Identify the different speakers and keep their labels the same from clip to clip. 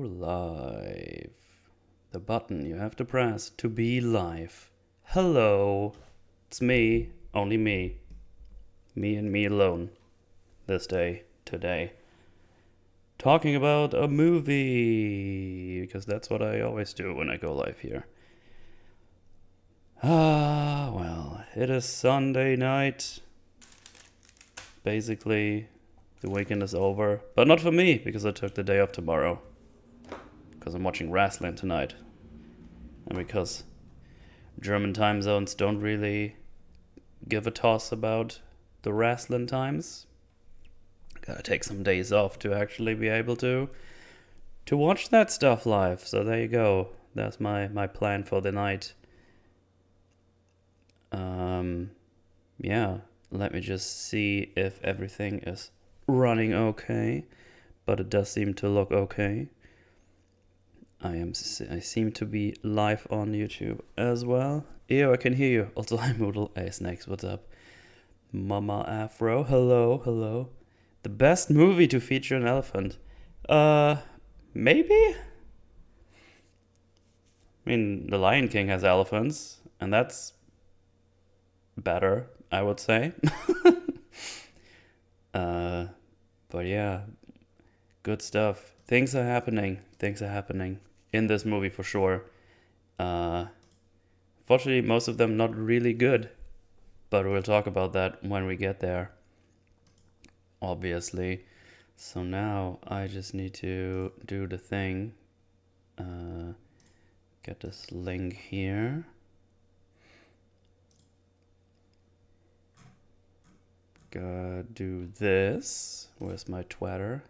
Speaker 1: live. The button you have to press to be live. Hello, it's me, only me. Me and me alone. This day, today. Talking about a movie, because that's what I always do when I go live here. Well, it is Sunday night. Basically, the weekend is over. But not for me, because I took the day off tomorrow. Because I'm watching wrestling tonight. And because German time zones don't really give a toss about the wrestling times. Gotta take some days off to actually be able to watch that stuff live. So there you go. That's my plan for the night. Yeah, let me just see if everything is running okay. But it does seem to look okay. I seem to be live on YouTube as well. Ew, I can hear you. Also, hi Moodle. Hey Snakes, what's up? Mama Afro, hello. The best movie to feature an elephant. Maybe? I mean, The Lion King has elephants, and that's better, I would say. But yeah, good stuff. Things are happening in this movie for sure. Fortunately, most of them not really good, but we'll talk about that when we get there, obviously. So now I just need to do the thing. Get this link here. Gotta do this. Where's my Twitter?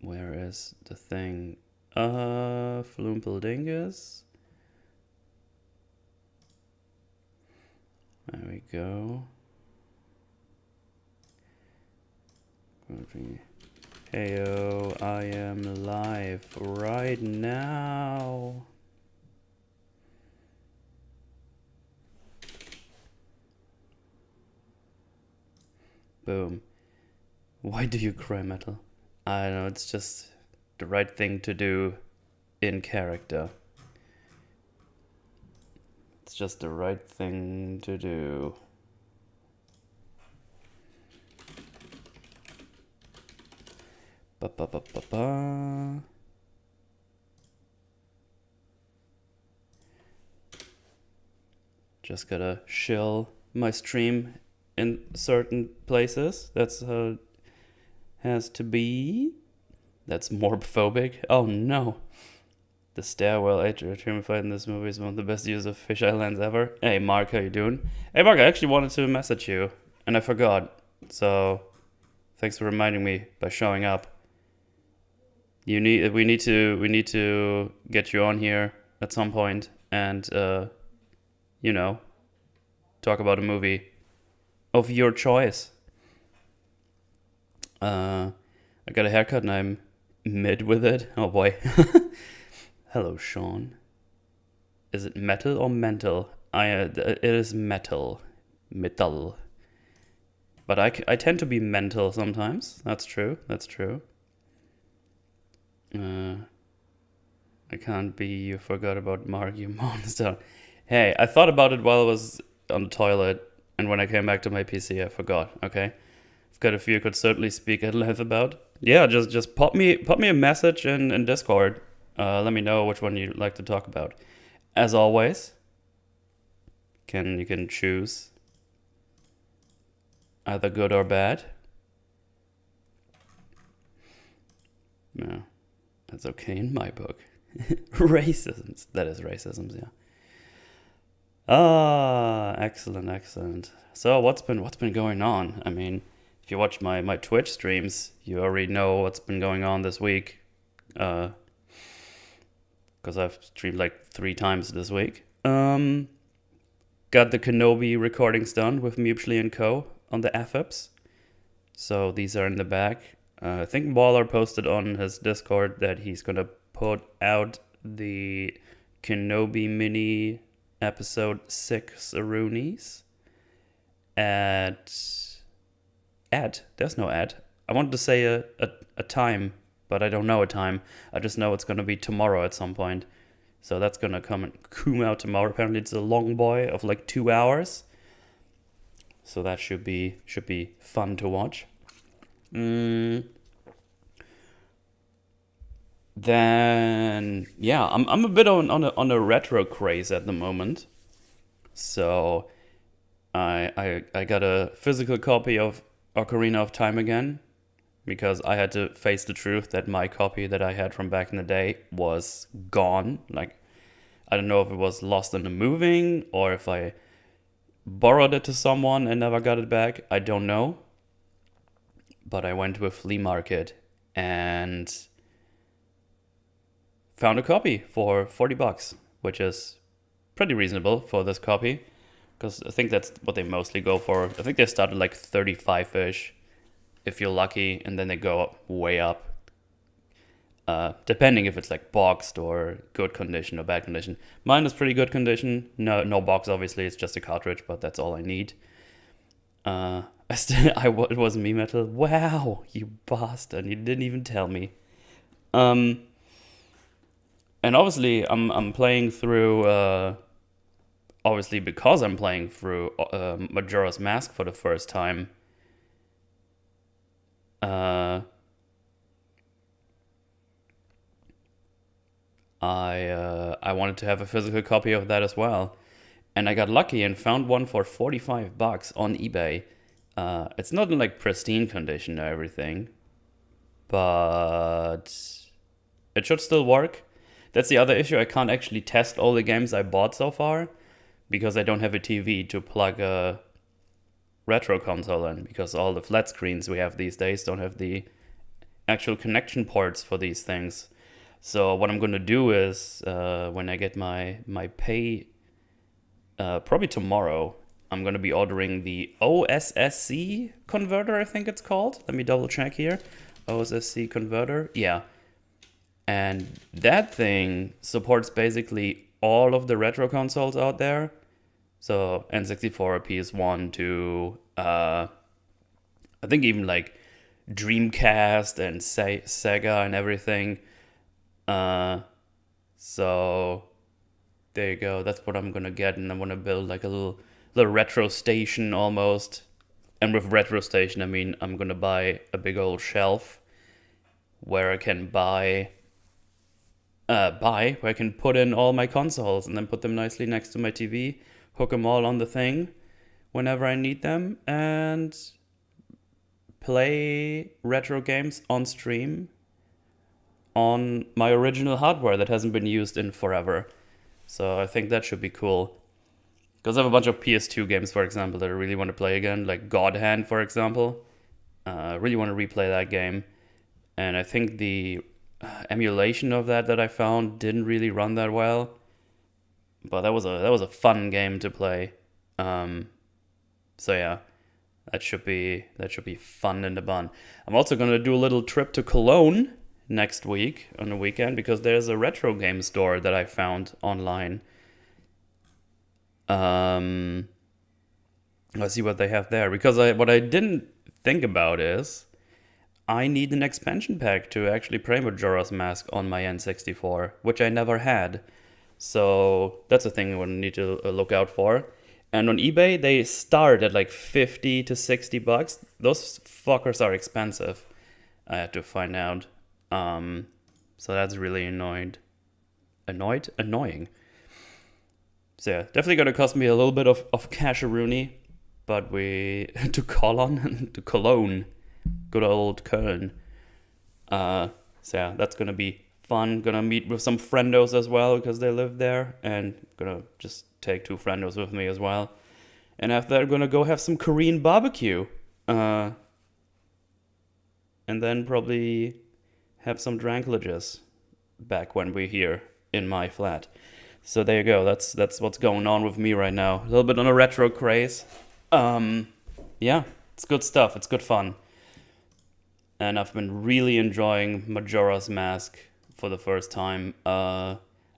Speaker 1: Where is the thing? Floompledingus. There we go. Heyo, I am live right now. Boom. Why do you cry, Metal? I don't know, it's just the right thing to do in character. It's just the right thing to do. Ba-ba-ba-ba-ba. Just gotta shill my stream in certain places. That's how it has to be. That's morbphobic. Oh no. The stairwell atrium fight in this movie is one of the best use of fisheye lens ever. Hey Mark, how you doing? Hey Mark, I actually wanted to message you and I forgot. So thanks for reminding me by showing up. We need to get you on here at some point and talk about a movie of your choice. I got a haircut and I'm mid with it. Oh boy. Hello, Sean. Is it metal or mental? It is metal. Metal. But I tend to be mental sometimes. That's true. I can't be you forgot about Mark, you monster. Hey, I thought about it while I was on the toilet, and when I came back to my PC, I forgot, okay? I've got a few I could certainly speak at length about. Yeah, just pop me a message in Discord. Let me know which one you'd like to talk about. As always, you can choose either good or bad. No, that's okay in my book. Racisms. That is racisms, yeah. Excellent. So what's been going on? I mean, if you watch my Twitch streams, you already know what's been going on this week. Because I've streamed like 3 times this week. Got the Kenobi recordings done with Mutually & Co. on the AFIPS. So these are in the back. I think Waller posted on his Discord that he's going to put out the Kenobi mini episode 6 Roonies at there's no ad. I wanted to say a time but I don't know a time. I just know it's gonna be tomorrow at some point. So that's gonna come out tomorrow. Apparently it's a long boy of like 2 hours. So that should be fun to watch. Then yeah, I'm a bit on a retro craze at the moment. So I got a physical copy of Ocarina of Time again because I had to face the truth that my copy that I had from back in the day was gone. Like, I don't know if it was lost in the moving or if I borrowed it to someone and never got it back. I don't know. But I went to a flea market and found a copy for $40, which is pretty reasonable for this copy. Because I think that's what they mostly go for. I think they start at like 35-ish if you're lucky, and then they go way up. Depending if it's like boxed or good condition or bad condition. Mine is pretty good condition. No box, obviously. It's just a cartridge, but that's all I need. It was me, Metal. Wow, you bastard! You didn't even tell me. And obviously, I'm playing through. Obviously, because I'm playing through Majora's Mask for the first time. I wanted to have a physical copy of that as well, and I got lucky and found one for $45 on eBay. It's not in like pristine condition or everything, but it should still work. That's the other issue. I can't actually test all the games I bought so far because I don't have a TV to plug a retro console in, because all the flat screens we have these days don't have the actual connection ports for these things. So what I'm going to do is when I get my pay, probably tomorrow, I'm going to be ordering the OSSC converter, I think it's called. Let me double check here. OSSC converter. Yeah. And that thing supports basically all of the retro consoles out there. So N64, PS1 to, I think even like Dreamcast and Sega and everything. So there you go. That's what I'm gonna get, and I want to build like a little retro station almost. And with retro station, I mean I'm gonna buy a big old shelf where I can where I can put in all my consoles and then put them nicely next to my TV, hook them all on the thing whenever I need them, and play retro games on stream on my original hardware that hasn't been used in forever. So I think that should be cool. Because I have a bunch of PS2 games, for example, that I really want to play again, like God Hand, for example. I really want to replay that game. And I think the emulation of that I found didn't really run that well. But that was a fun game to play. So yeah, that should be fun in the bun. I'm also gonna do a little trip to Cologne next week on the weekend, because there's a retro game store that I found online. Let's see what they have there, because what I didn't think about is I need an expansion pack to actually play Majora's Mask on my N64, which I never had. So that's a thing I need to look out for. And on eBay, they start at like $50 to $60. Those fuckers are expensive, I had to find out. So that's really annoying. So yeah, definitely gonna cost me a little bit of casheroony, but to Cologne, good old Köln. So yeah, that's gonna be fun. Gonna meet with some friendos as well, because they live there, and gonna just take 2 friendos with me as well. And after that, gonna go have some Korean barbecue. And then probably have some Dranklages back when we're here in my flat. So there you go. That's what's going on with me right now. A little bit on a retro craze. Yeah, it's good stuff. It's good fun. And I've been really enjoying Majora's Mask for the first time. I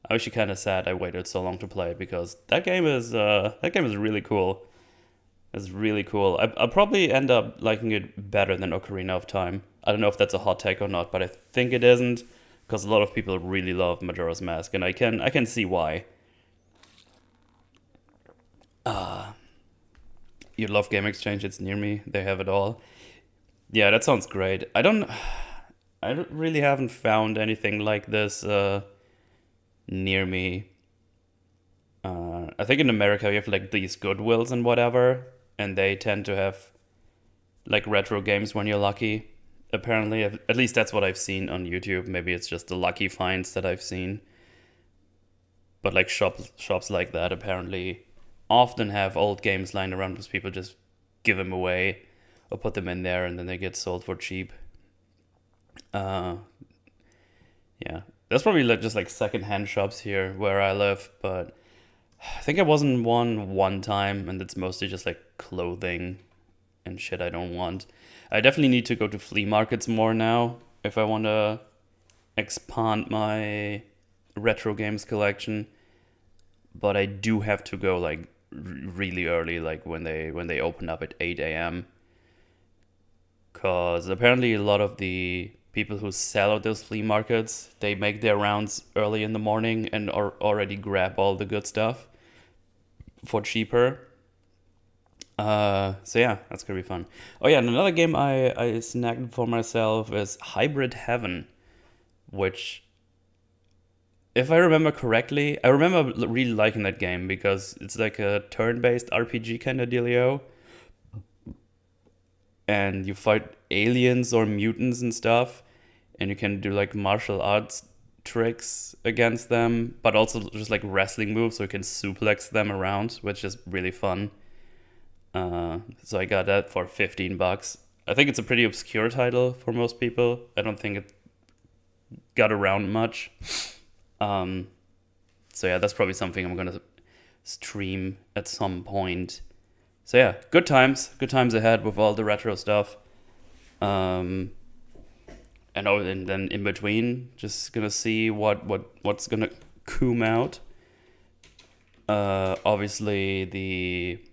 Speaker 1: actually kind of sad I waited so long to play it, because that game is really cool. That's really cool. I'll probably end up liking it better than Ocarina of Time. I don't know if that's a hot take or not, but I think it isn't because a lot of people really love Majora's Mask, and I can see why. You love Game Exchange? It's near me. They have it all. Yeah, that sounds great. I don't really haven't found anything like this near me. I think in America you have like these Goodwills and whatever, and they tend to have like retro games when you're lucky. Apparently, at least that's what I've seen on YouTube. Maybe it's just the lucky finds that I've seen. But like shops like that apparently often have old games lying around because people just give them away or put them in there and then they get sold for cheap. Uh, yeah, there's probably like just like secondhand shops here where I live, but I think I was in one time, and it's mostly just like clothing and shit I don't want. I definitely need to go to flea markets more now if I want to expand my retro games collection. But I do have to go like really early, like when they open up at 8 a.m. Because apparently a lot of the people who sell at those flea markets, they make their rounds early in the morning and already grab all the good stuff for cheaper. So yeah, that's gonna be fun. Oh yeah, and another game I snagged for myself is Hybrid Heaven, which, if I remember correctly, I remember really liking that game because it's like a turn-based RPG kind of dealio, and you fight aliens or mutants and stuff, and you can do like martial arts tricks against them, but also just like wrestling moves, so you can suplex them around, which is really fun. So I got that for $15. I think it's a pretty obscure title for most people. I don't think it got around much. Um, so yeah, that's probably something I'm gonna stream at some point. So yeah, good times ahead with all the retro stuff. Um, and then in between, just gonna see what's gonna come out. Obviously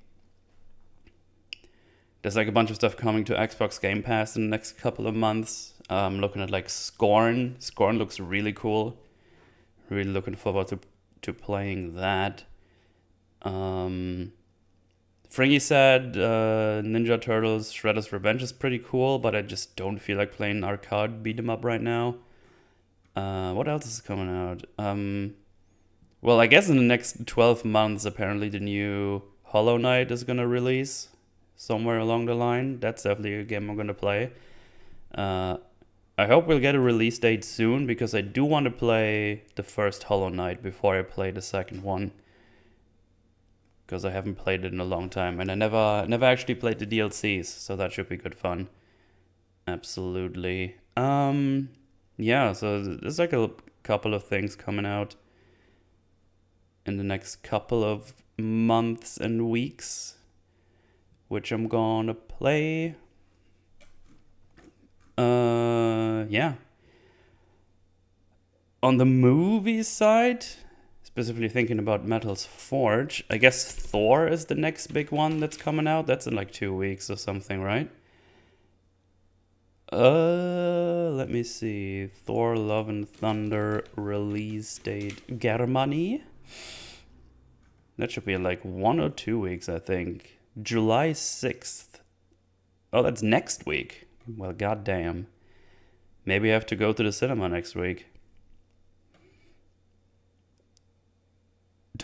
Speaker 1: there's like a bunch of stuff coming to Xbox Game Pass in the next couple of months. Looking at like Scorn. Scorn looks really cool. Really looking forward to playing that. Fringy said Ninja Turtles Shredder's Revenge is pretty cool, but I just don't feel like playing arcade beat 'em up right now. What else is coming out? Well, I guess in the next 12 months, apparently the new Hollow Knight is gonna release somewhere along the line. That's definitely a game I'm gonna play. Uh, I hope we'll get a release date soon because I do want to play the first Hollow Knight before I play the second one. Because I haven't played it in a long time, and I never actually played the DLCs, so that should be good fun. Absolutely. Yeah, so there's like a couple of things coming out in the next couple of months and weeks, which I'm gonna play. Yeah. On the movie side, specifically thinking about Metal's Forge, I guess Thor is the next big one that's coming out. That's in like 2 weeks or something, right? Let me see. Thor Love and Thunder release date Germany. That should be in like 1 or 2 weeks, I think. July 6th. Oh, that's next week. Well, goddamn. Maybe I have to go to the cinema next week.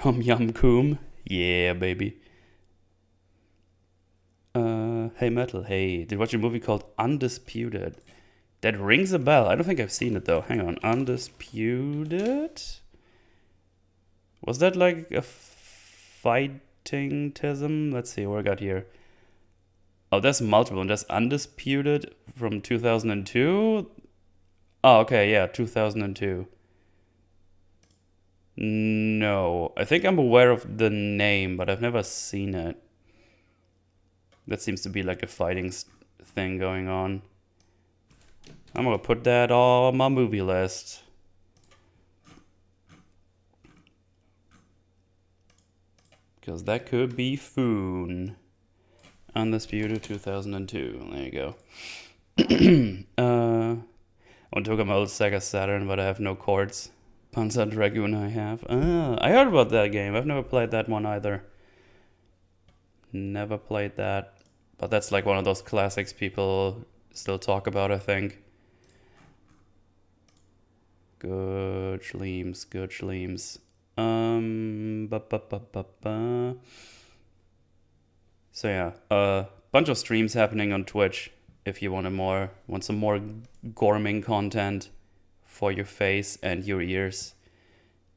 Speaker 1: Yum Goong. Yeah, baby. Hey Metal, hey. Did you watch a movie called Undisputed? That rings a bell. I don't think I've seen it though. Hang on. Undisputed? Was that like a fighting tism? Let's see what I got here. Oh, there's multiple. There's Undisputed from 2002. Oh, okay, yeah, 2002. No, I think I'm aware of the name, but I've never seen it. That seems to be like a fighting thing going on. I'm gonna put that on my movie list. Because that could be foon. Undisputed 2002. There you go. I want to talk about Sega Saturn, but I have no chords. Panzer Dragoon I have. I heard about that game. I've never played that one either. Never played that. But that's like one of those classics people still talk about, I think. Good schleams, good schleams. So yeah, a bunch of streams happening on Twitch if you want some more gorming content for your face and your ears.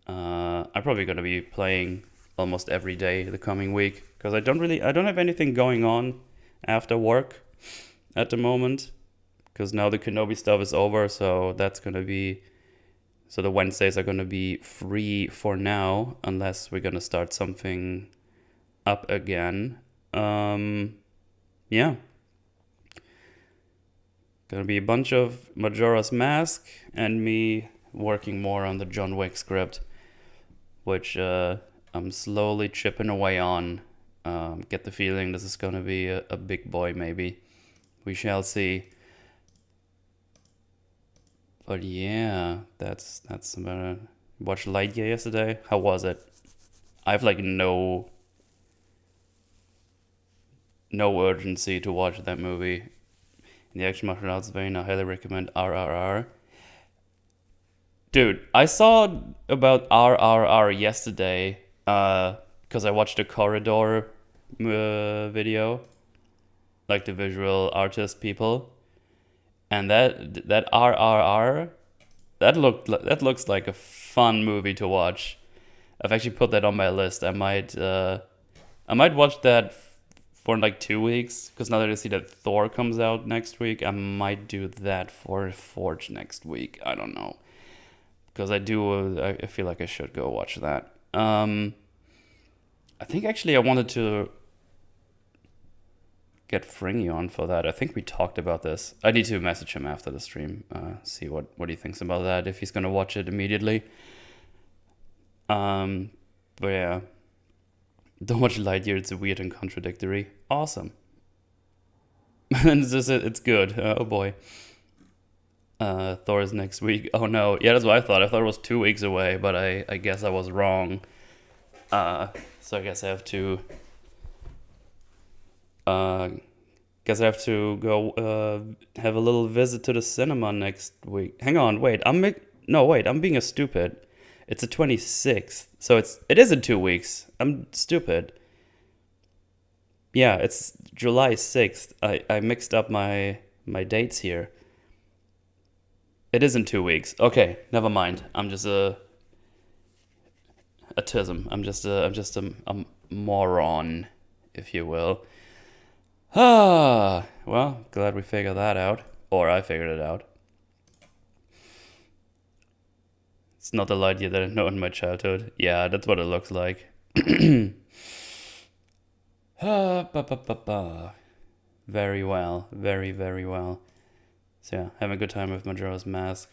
Speaker 1: I'm probably gonna be playing almost every day the coming week because I don't have anything going on after work at the moment because now the Kenobi stuff is over, so the Wednesdays are gonna be free for now unless we're gonna start something up again. Yeah. Gonna be a bunch of Majora's Mask and me working more on the John Wick script, which I'm slowly chipping away on. Get the feeling this is gonna be a big boy, maybe. We shall see. But yeah, that's about it. Watched Lightyear yesterday. How was it? I have like no urgency to watch that movie. In the action martial arts vein, I highly recommend RRR. Dude, I saw about RRR yesterday because I watched a Corridor video, like the visual artist people, and that RRR, that looks like a fun movie to watch. I've actually put that on my list. I might watch that for like 2 weeks, because now that I see that Thor comes out next week, I might do that for Forge next week. I don't know, because I feel like I should go watch that. I think actually I wanted to get Fringy on for that. I think we talked about this. I need to message him after the stream, see what he thinks about that, if he's gonna watch it immediately. But yeah. Don't watch Lightyear, it's weird and contradictory. Awesome. It's good. Oh boy. Thor is next week. Oh no. Yeah, that's what I thought. I thought it was 2 weeks away, but I guess I was wrong. So I guess I have to go have a little visit to the cinema next week. Hang on, wait. I'm being a stupid. It's the 26th, so it is in 2 weeks. I'm stupid. Yeah, it's July 6th. I mixed up my dates here. It is in 2 weeks. Okay, never mind. I'm just a tism. I'm just a moron, if you will. Well, glad we figured that out, or I figured it out. It's not the Lightyear that I know in my childhood. Yeah, that's what it looks like. Very well. Very, very well. So yeah, having a good time with Majora's Mask.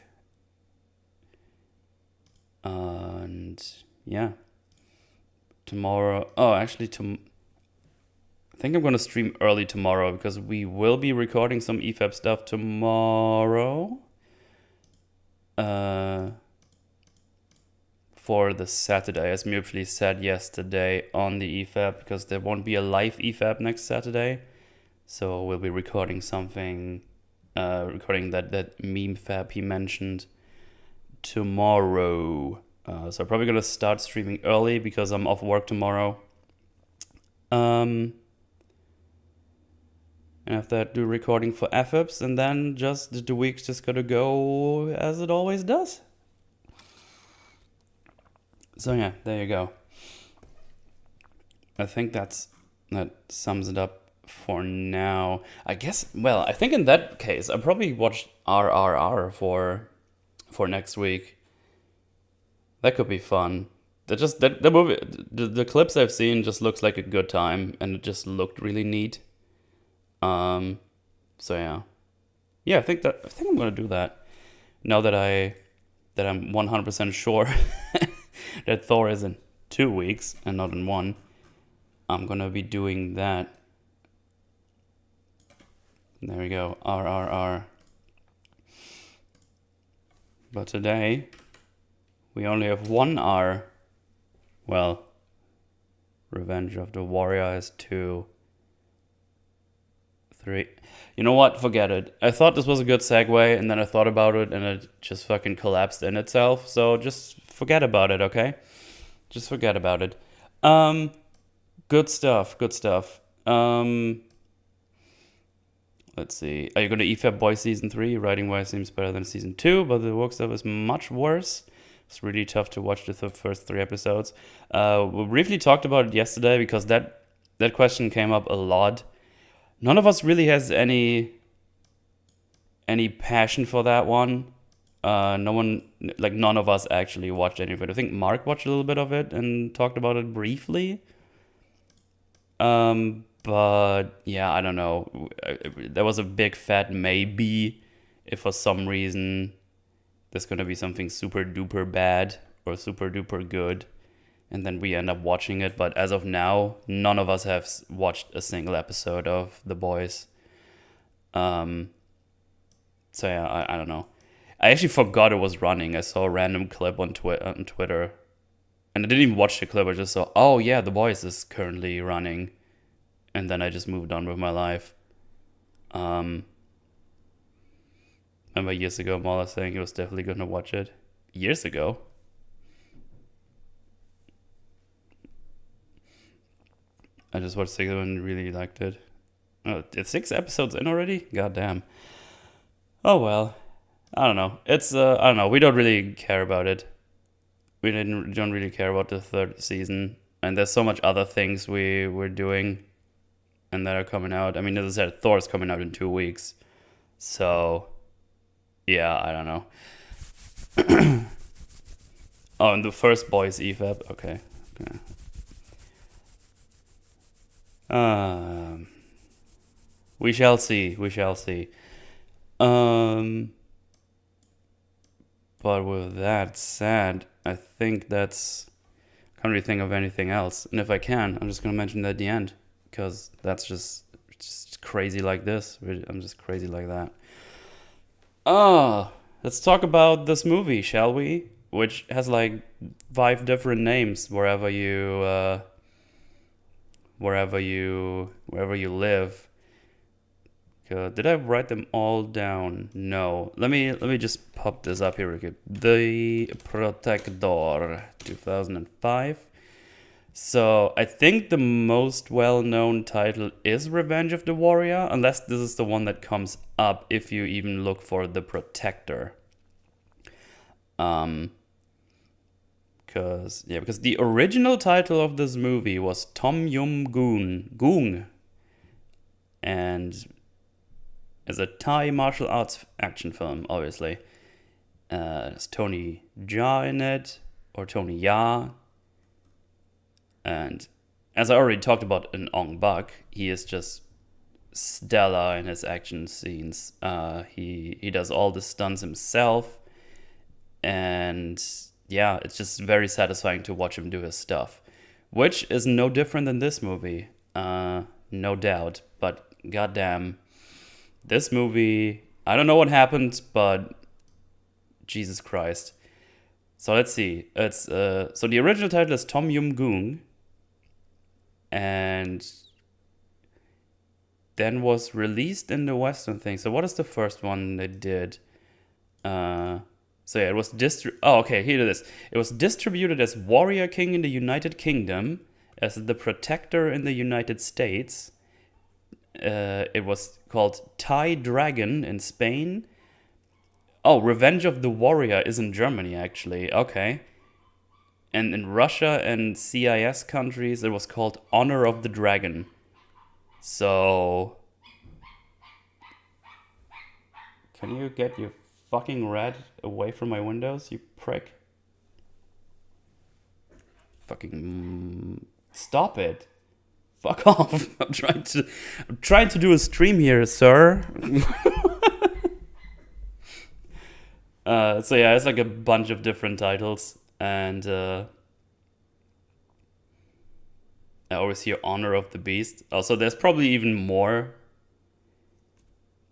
Speaker 1: And yeah. Tomorrow... Oh, actually, I think I'm going to stream early tomorrow because we will be recording some EFAB stuff tomorrow. For the Saturday, as mutually said yesterday on the EFAB, because there won't be a live EFAB next Saturday. So we'll be recording something, recording that meme fab he mentioned tomorrow. So I'm probably going to start streaming early because I'm off work tomorrow. And after that, do recording for EFABs, and then just the week's just going to go as it always does. So yeah, there you go. I think that sums it up for now. I guess, well, I think in that case, I'll probably watch RRR for next week. That could be fun. The movie, the clips I've seen just looks like a good time, and it just looked really neat. So yeah. Yeah, I think I'm gonna do that. Now that I'm 100% sure that Thor is in 2 weeks and not in 1, I'm gonna be doing that. There we go. RRR. But today, we only have one R. Well, Revenge of the Warrior has 2, 3. You know what? Forget it. I thought this was a good segue, and then I thought about it, and it just fucking collapsed in itself. So just forget about it, okay? Just forget about it. Good stuff. Good stuff. Let's see. Are you going to EFAP Boys Season 3? Writing wise seems better than Season 2, but the work stuff is much worse. It's really tough to watch the first 3 episodes. We briefly talked about it yesterday because that question came up a lot. None of us really has any passion for that one. None of us actually watched any of it. I think Mark watched a little bit of it and talked about it briefly. But yeah, I don't know. There was a big fat maybe if for some reason there's gonna be something super duper bad or super duper good, and then we end up watching it. But as of now, none of us have watched a single episode of The Boys. So yeah, I don't know. I actually forgot it was running. I saw a random clip on Twitter, and I didn't even watch the clip. I just saw, oh yeah, The Boys is currently running, and then I just moved on with my life. Remember years ago, Mala saying he was definitely gonna watch it. Years ago. I just watched 6 and really liked it. Oh, it's 6 episodes in already? God damn. Oh well. I don't know. It's I don't know. We don't really care about it. We don't really care about the 3rd season, and there's so much other things we're doing, and that are coming out. I mean, as I said, Thor's coming out in 2 weeks, so yeah, I don't know. Oh, and the first Boys EFAP. Okay. We shall see. We shall see. But with that said, I think that's... Can't really think of anything else. And if I can, I'm just going to mention that at the end. Because that's just crazy like this. I'm just crazy like that. Let's talk about this movie, shall we? Which has like 5 different names wherever you live. Did I write them all down? No. Let me just pop this up here. The Protector, 2005. So I think the most well-known title is Revenge of the Warrior, unless this is the one that comes up if you even look for The Protector. Because the original title of this movie was Yum Goong, and it's a Thai martial arts action film, obviously. There's Tony Jaa in it, or Tony Ya. And as I already talked about in Ong Bak, he is just stellar in his action scenes. He does all the stunts himself, and yeah, it's just very satisfying to watch him do his stuff, which is no different than this movie, no doubt. But goddamn, this movie, I don't know what happened, but Jesus Christ. So let's see. It's so the original title is Yum Goong, and then was released in the Western thing. So what is the first one they did? So yeah, it was okay, here it is. It was distributed as Warrior King in the United Kingdom, as The Protector in the United States. It was called Thai Dragon in Spain. Oh, Revenge of the Warrior is in Germany, actually. Okay. And in Russia and CIS countries, it was called Honor of the Dragon. So... Can you get your fucking rat away from my windows, you prick? Fucking... Stop it. Fuck off. I'm trying to do a stream here, sir. So yeah, it's like a bunch of different titles, and I always hear Honor of the Beast. Also, there's probably even more.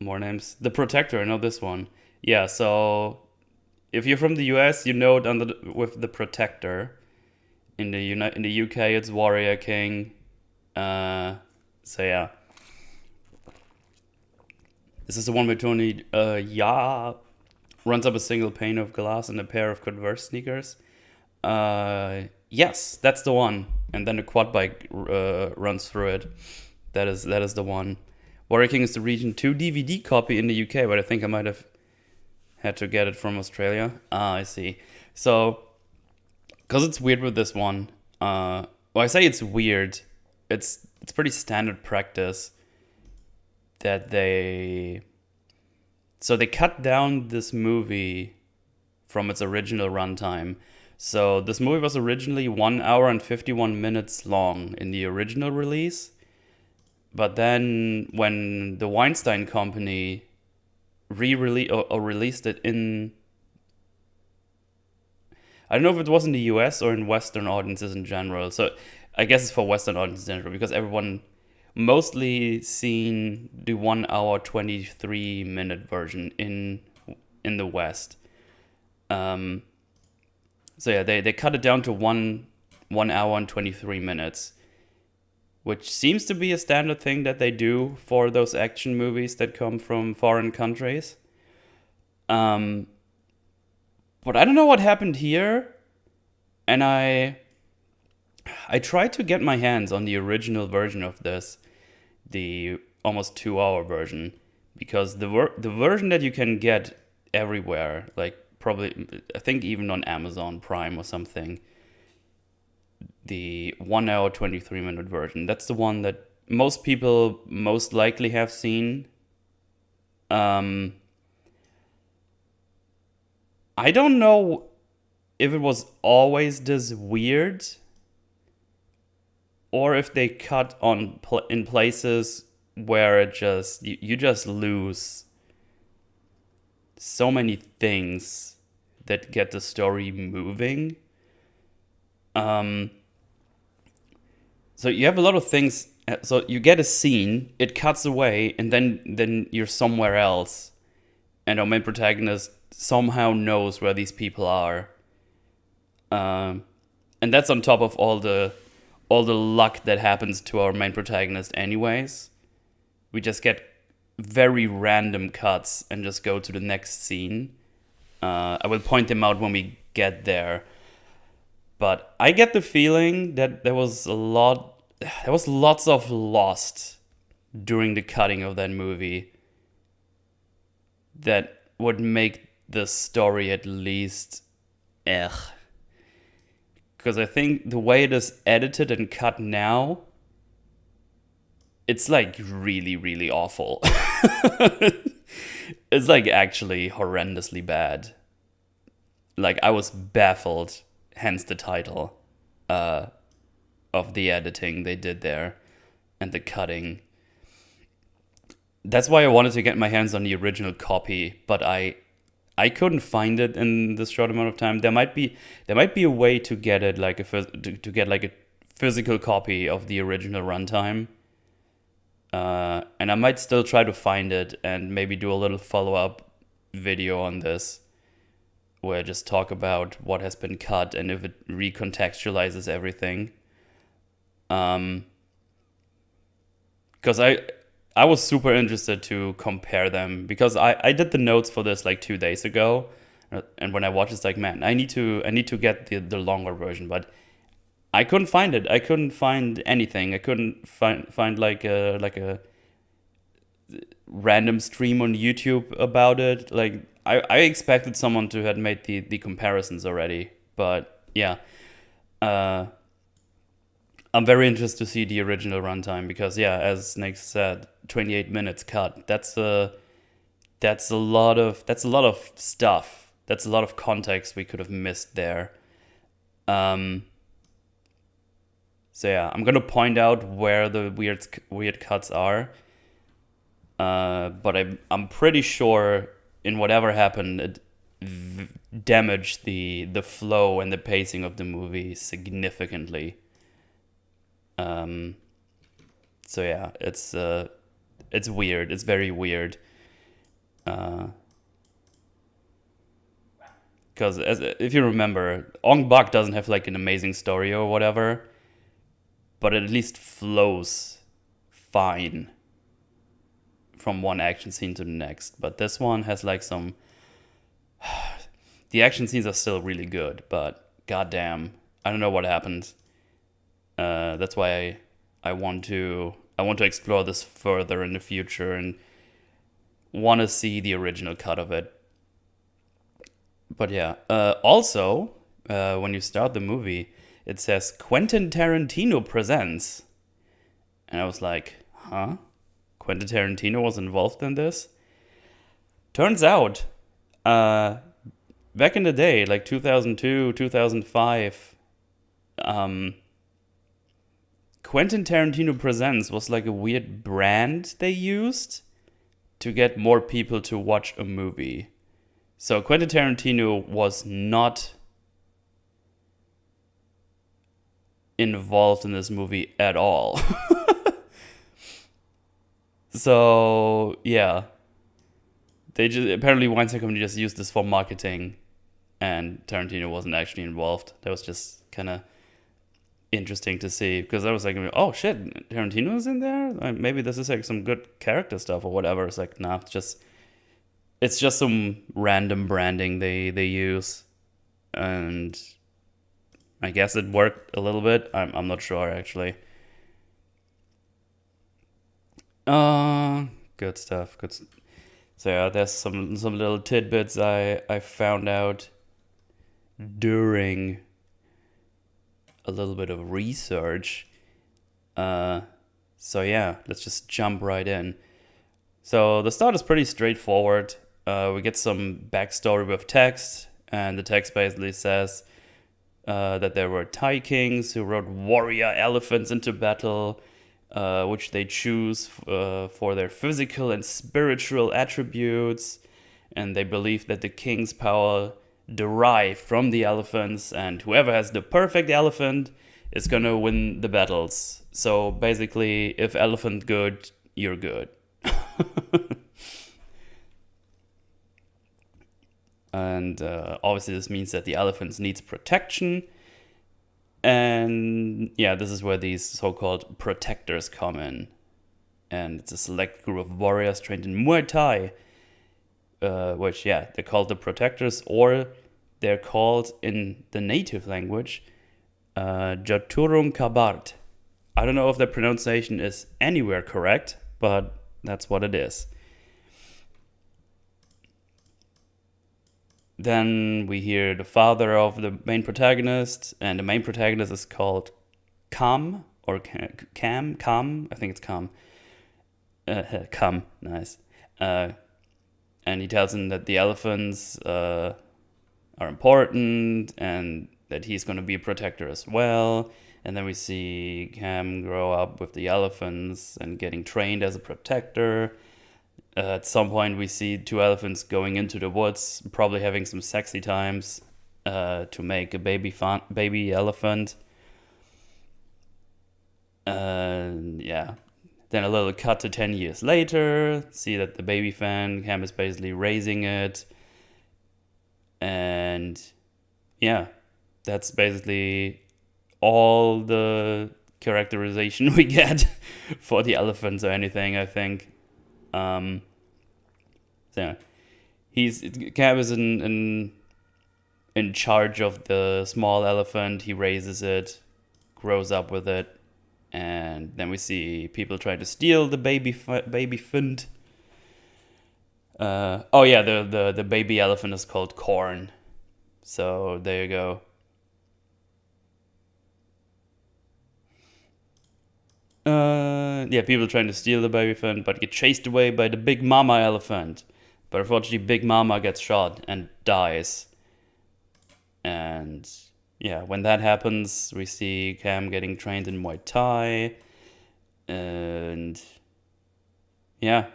Speaker 1: More names. The Protector. I know this one. Yeah. So if you're from the US, you know it with the Protector. In the UK, it's Warrior King. So yeah, this is the one where Tony runs up a single pane of glass in a pair of Converse sneakers. Yes, that's the one. And then a quad bike runs through it. That is the one. Warrior King is the Region 2 DVD copy in the UK, but I think I might have had to get it from Australia. Ah, I see. So, because it's weird with this one. Well, I say it's weird. It's pretty standard practice that they cut down this movie from its original runtime. So this movie was originally 1 hour and 51 minutes long in the original release. But then when the Weinstein Company re-released or released it in, I don't know if it was in the US or in Western audiences in general. So I guess it's for Western audiences in general because everyone mostly seen the 1 hour 23-minute version in the West. So yeah, they cut it down to 1 hour and 23 minutes, which seems to be a standard thing that they do for those action movies that come from foreign countries. But I don't know what happened here, and I tried to get my hands on the original version of this, the almost 2 hour version, because the version that you can get everywhere, like probably I think even on Amazon Prime or something, the 1 hour 23-minute version, that's the one that most people most likely have seen. I don't know if it was always this weird, or if they cut in places where it just you just lose so many things that get the story moving. So you have a lot of things. So you get a scene, it cuts away, and then you're somewhere else, and our main protagonist somehow knows where these people are. And that's on top of all the luck that happens to our main protagonist anyways. We just get very random cuts and just go to the next scene. I will point them out when we get there. But I get the feeling that there was lots of lost during the cutting of that movie that would make the story at least because I think the way it is edited and cut now, it's like really, really awful. It's like actually horrendously bad. Like I was baffled, hence the title, of the editing they did there and the cutting. That's why I wanted to get my hands on the original copy, but I couldn't find it in this short amount of time. There might be a way to get it like to get like a physical copy of the original runtime. And I might still try to find it and maybe do a little follow-up video on this where I just talk about what has been cut and if it recontextualizes everything. Because I was super interested to compare them because I did the notes for this like 2 days ago, and when I watched it's like, man, I need to get the longer version, but I couldn't find it. I couldn't find anything. I couldn't find like a random stream on YouTube about it. Like I expected someone to have made the comparisons already, but yeah. I'm very interested to see the original runtime because yeah, as Snake said, 28 minutes cut. That's a lot of stuff. That's a lot of context we could have missed there. So yeah, I'm gonna point out where the weird cuts are. But I'm pretty sure in whatever happened, it damaged the flow and the pacing of the movie significantly. So yeah, it's weird. It's very weird. Because if you remember, Ong Bak doesn't have like an amazing story or whatever, but it at least flows fine from one action scene to the next. But this one has like some. The action scenes are still really good, but goddamn, I don't know what happened. That's why I want to explore this further in the future and want to see the original cut of it. But yeah, also when you start the movie, it says Quentin Tarantino presents, and I was like, huh? Quentin Tarantino was involved in this? Turns out, back in the day, like 2002, 2005, Quentin Tarantino Presents was like a weird brand they used to get more people to watch a movie. So Quentin Tarantino was not involved in this movie at all. So yeah, they just apparently Weinstein Company just used this for marketing, and Tarantino wasn't actually involved. That was just kind of interesting to see, because I was like, oh shit, Tarantino's in there. Maybe this is like some good character stuff or whatever. It's like, nah, it's just some random branding they use, and I guess it worked a little bit. I'm not sure actually. Good stuff. So yeah, there's some little tidbits I found out during a little bit of research. So yeah, let's just jump right in. So the start is pretty straightforward. We get some backstory with text, and the text basically says that there were Thai kings who rode warrior elephants into battle, which they choose for their physical and spiritual attributes, and they believe that the king's power derived from the elephants, and whoever has the perfect elephant is gonna win the battles. So basically, if elephant good, you're good. And obviously this means that the elephants needs protection. And yeah, this is where these so-called protectors come in. And it's a select group of warriors trained in Muay Thai, which, yeah, they're called the protectors, or they're called in the native language, Jaturung Kabart. I don't know if the pronunciation is anywhere correct, but that's what it is. Then we hear the father of the main protagonist, and the main protagonist is called Kam, or Cam, I think it's Kam. Kam, nice. And he tells him that the elephants are important, and that he's going to be a protector as well. And then we see Cam grow up with the elephants and getting trained as a protector. At some point, we see two elephants going into the woods, probably having some sexy times to make a baby elephant. Yeah. Then a little cut to 10 years later. See that the baby fan, Cam is basically raising it. And yeah, that's basically all the characterization we get for the elephants or anything, I think. So Cam is in charge of the small elephant. He raises it, grows up with it, and then we see people trying to steal the baby fund. Oh yeah, the baby elephant is called Corn. So there you go. Yeah, people trying to steal the baby elephant, but get chased away by the big mama elephant. But unfortunately, Big Mama gets shot and dies. And yeah, when that happens, we see Cam getting trained in Muay Thai. And yeah,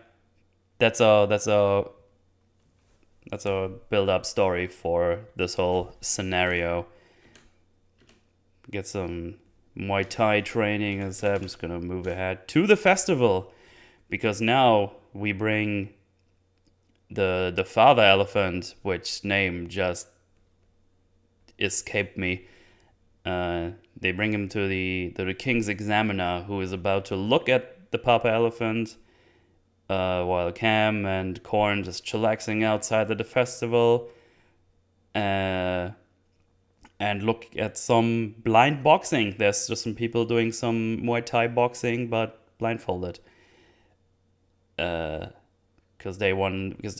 Speaker 1: that's a build-up story for this whole scenario. Get some Muay Thai training, and I'm just gonna move ahead to the festival, because now we bring the father elephant, which name just escaped me. They bring him to the king's examiner, who is about to look at the papa elephant, while Cam and Corn just chillaxing outside the festival, and look at some blind boxing. There's just some people doing some Muay Thai boxing, but blindfolded. Because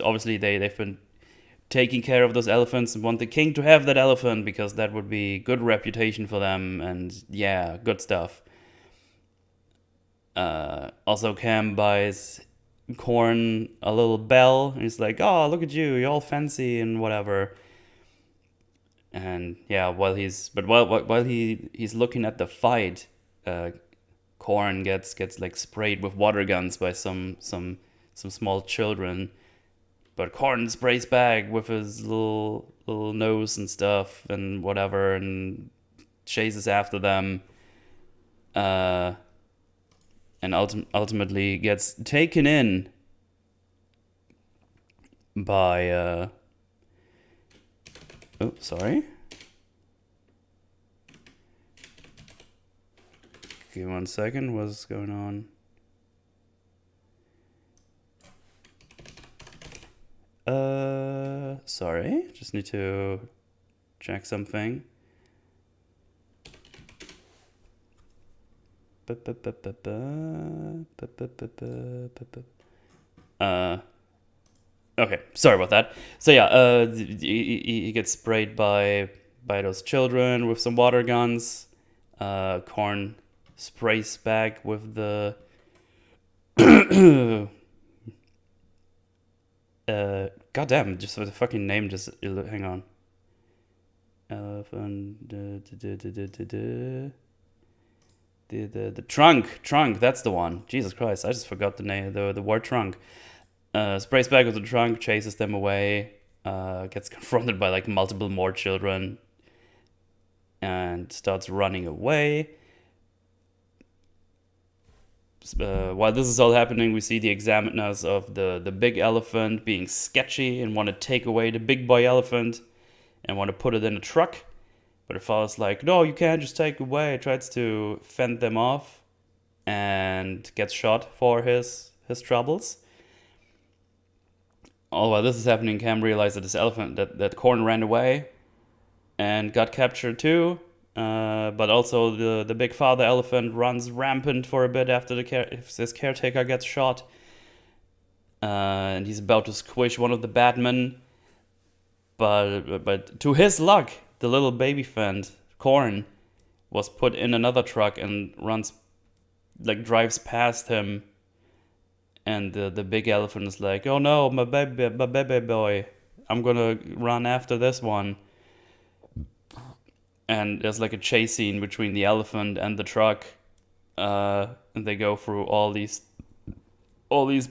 Speaker 1: obviously they've been taking care of those elephants and want the king to have that elephant because that would be good reputation for them, and yeah, good stuff. Also, Cam buys Corn a little bell, and he's like, "Oh, look at you, you're all fancy and whatever." And yeah, while he's looking at the fight, Corn gets like sprayed with water guns by some small children. But Corn sprays back with his little nose and stuff and whatever, and chases after them. And ultimately gets taken in by. Oh, sorry. Give me 1 second. What's going on? Sorry. Just need to check something. Okay, sorry about that. So yeah, he gets sprayed by those children with some water guns. Corn sprays back with the goddamn, just the fucking name. Just hang on. Elephant. The trunk. That's the one. Jesus Christ, I just forgot the name. The word trunk. Sprays back with the trunk, chases them away. Gets confronted by like multiple more children, and starts running away. While this is all happening, we see the examiners of the big elephant being sketchy and want to take away the big boy elephant and want to put it in a truck. But the father's like, no, you can't just take it away. Tries to fend them off and gets shot for his troubles. All while this is happening, Cam realizes that this elephant, that Corn ran away and got captured too. But also the big father elephant runs rampant for a bit after his caretaker gets shot. And he's about to squish one of the batmen. But to his luck, the little baby friend, Corn, was put in another truck and drives past him. And the big elephant is like, oh no, my baby boy, I'm gonna run after this one. And there's like a chase scene between the elephant and the truck. And they go through all these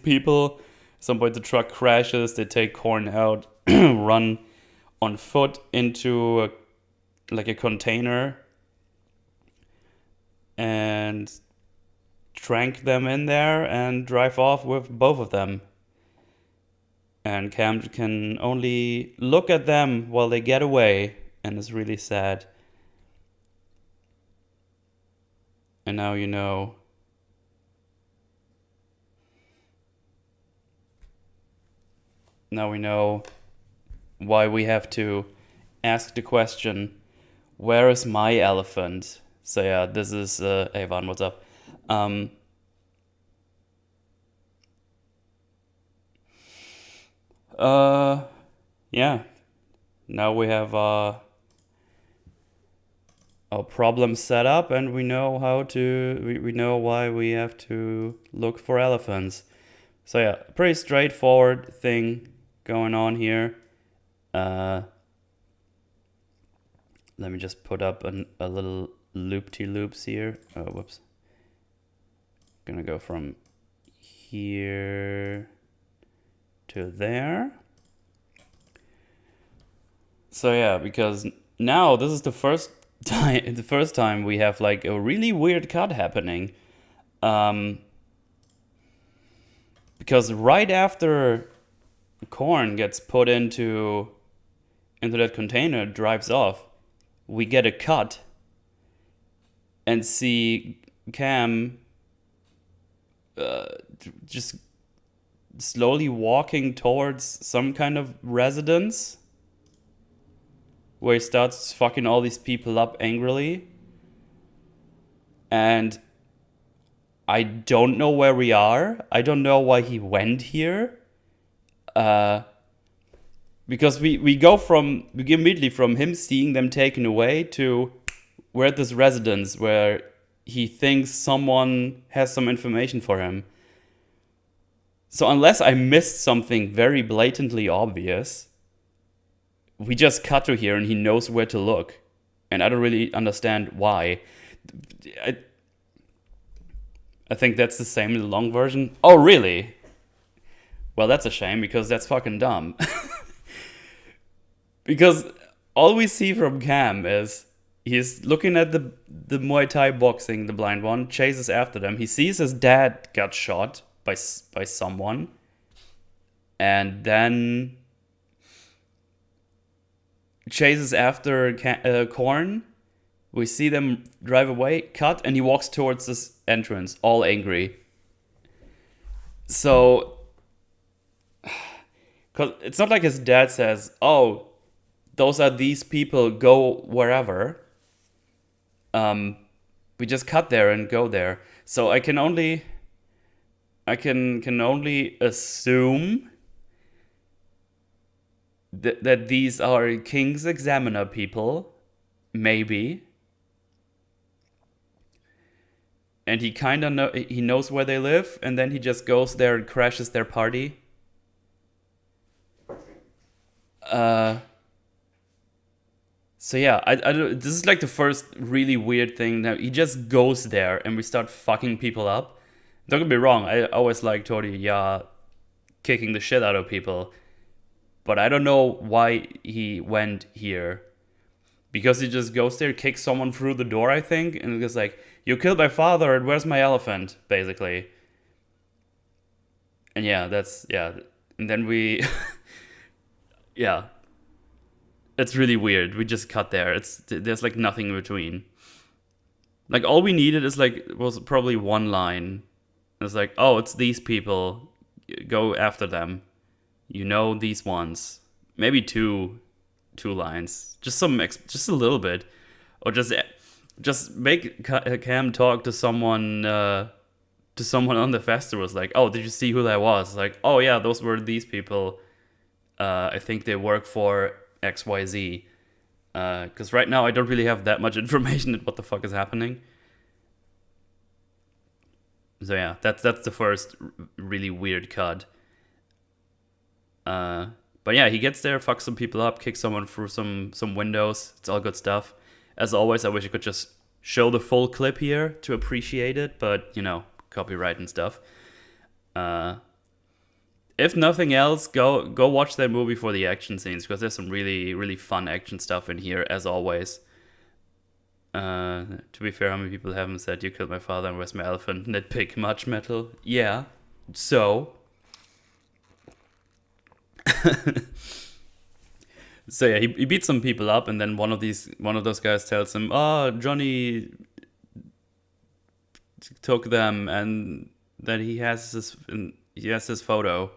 Speaker 1: people. At some point the truck crashes, they take Corn out, run on foot into a container, and trank them in there and drive off with both of them. And Cam can only look at them while they get away, and is really sad. And now you know. Now we know why we have to ask the question, where is my elephant? So yeah, this is Avon, what's up? Yeah. Now we have our problem set up, and we know we know why we have to look for elephants. So yeah, pretty straightforward thing going on here. Let me just put up a little loop-de-loops here. Oh, whoops. Gonna go from here to there. So yeah, because now this is the first time we have like a really weird cut happening. Because right after corn gets put into that container, drives off, we get a cut and see Cam just slowly walking towards some kind of residence where he starts fucking all these people up angrily. And I don't know where we are. I don't know why he went here. Because we go immediately from him seeing them taken away to we're at this residence where he thinks someone has some information for him. So unless I missed something very blatantly obvious, we just cut to here and he knows where to look. And I don't really understand why. I think that's the same in the long version. Oh, really? Well, that's a shame because that's fucking dumb. Because all we see from Cam is he's looking at the Muay Thai boxing, the blind one, chases after them. He sees his dad got shot by someone. And then chases after Korn. We see them drive away, cut, and he walks towards this entrance, all angry. So, cause it's not like his dad says, "Oh, those are these people. Go wherever." We just cut there and go there. So I can only assume that these are King's Examiner people, maybe. And he kind of he knows where they live, and then he just goes there and crashes their party. So yeah, I don't. This is like the first really weird thing that he just goes there and we start fucking people up. Don't get me wrong, I always like Tori, kicking the shit out of people, but I don't know why he went here. Because he just goes there, kicks someone through the door, I think, and it's like, "You killed my father, and where's my elephant?" Basically. And yeah, and then we, yeah. It's really weird. We just cut there. There's like nothing in between. Like all we needed was probably one line. It's like, "Oh, it's these people. Go after them. You know these ones." Maybe two lines. Just a little bit, or just make Cam talk to someone on the festival. It's like, "Oh, did you see who that was?" Like, "Oh yeah, those were these people. I think they work for XYZ." Because right now I don't really have that much information on what the fuck is happening. So yeah, that's the first really weird cut. But yeah, he gets there, fucks some people up, kicks someone through some windows. It's all good stuff. As always, I wish I could just show the full clip here to appreciate it, but copyright and stuff. If nothing else, go watch that movie for the action scenes, because there's some really, really fun action stuff in here, as always. To be fair, how many people haven't said "You killed my father and where's my elephant"? Nitpick much, Metal? Yeah. So. So yeah, he beats some people up, and then one of those guys tells him, "Oh, Johnny took them, and that he has his photo."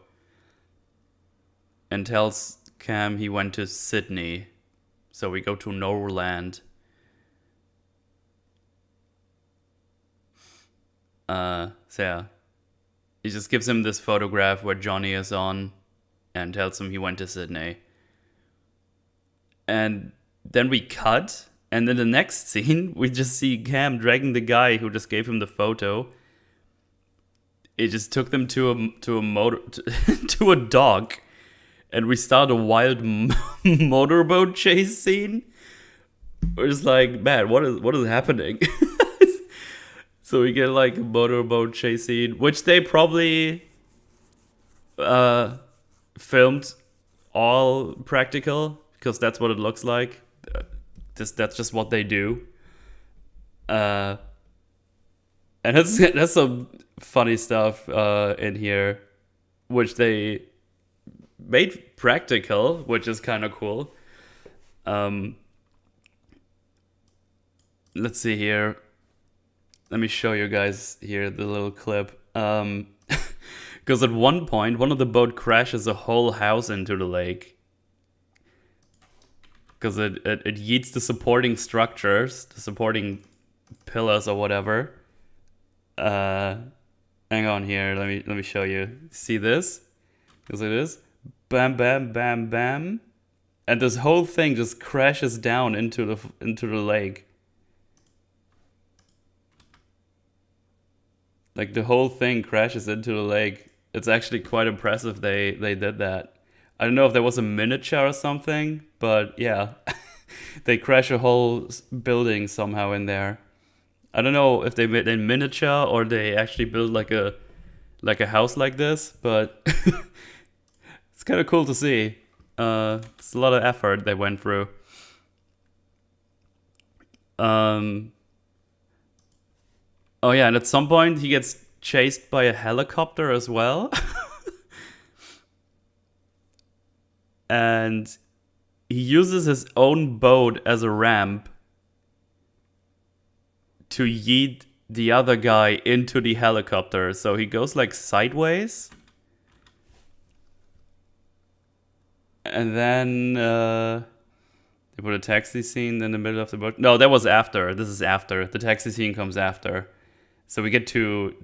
Speaker 1: And tells Cam he went to Sydney. So we go to Norland. So yeah. He just gives him this photograph where Johnny is on and tells him he went to Sydney. And then we cut, and in the next scene, we just see Cam dragging the guy who just gave him the photo. It just took them to a dock. And we start a wild motorboat chase scene. We're just like, man, what is happening? So we get like a motorboat chase scene, which they probably filmed all practical, because that's what it looks like. That's just what they do. And that's some funny stuff in here, which they made practical, which is kind of cool. Let's see here. Let me show you guys here the little clip. Because at one point, one of the boat crashes a whole house into the lake. Because it yeets the supporting structures, the supporting pillars or whatever. Hang on here. Let me show you. See this? Because it is bam, bam, bam, bam, and this whole thing just crashes down into the lake. Like the whole thing crashes into the lake. It's actually quite impressive they did that. I don't know if there was a miniature or something, but yeah, they crash a whole building somehow in there. I don't know if they made a miniature or they actually built like a house like this, but it's kind of cool to see. It's a lot of effort they went through. Oh yeah, and at some point he gets chased by a helicopter as well. And he uses his own boat as a ramp to yeet the other guy into the helicopter. So he goes like sideways. And then they put a taxi scene in the middle of the boat. No, that was after. This is after. The taxi scene comes after. So we get two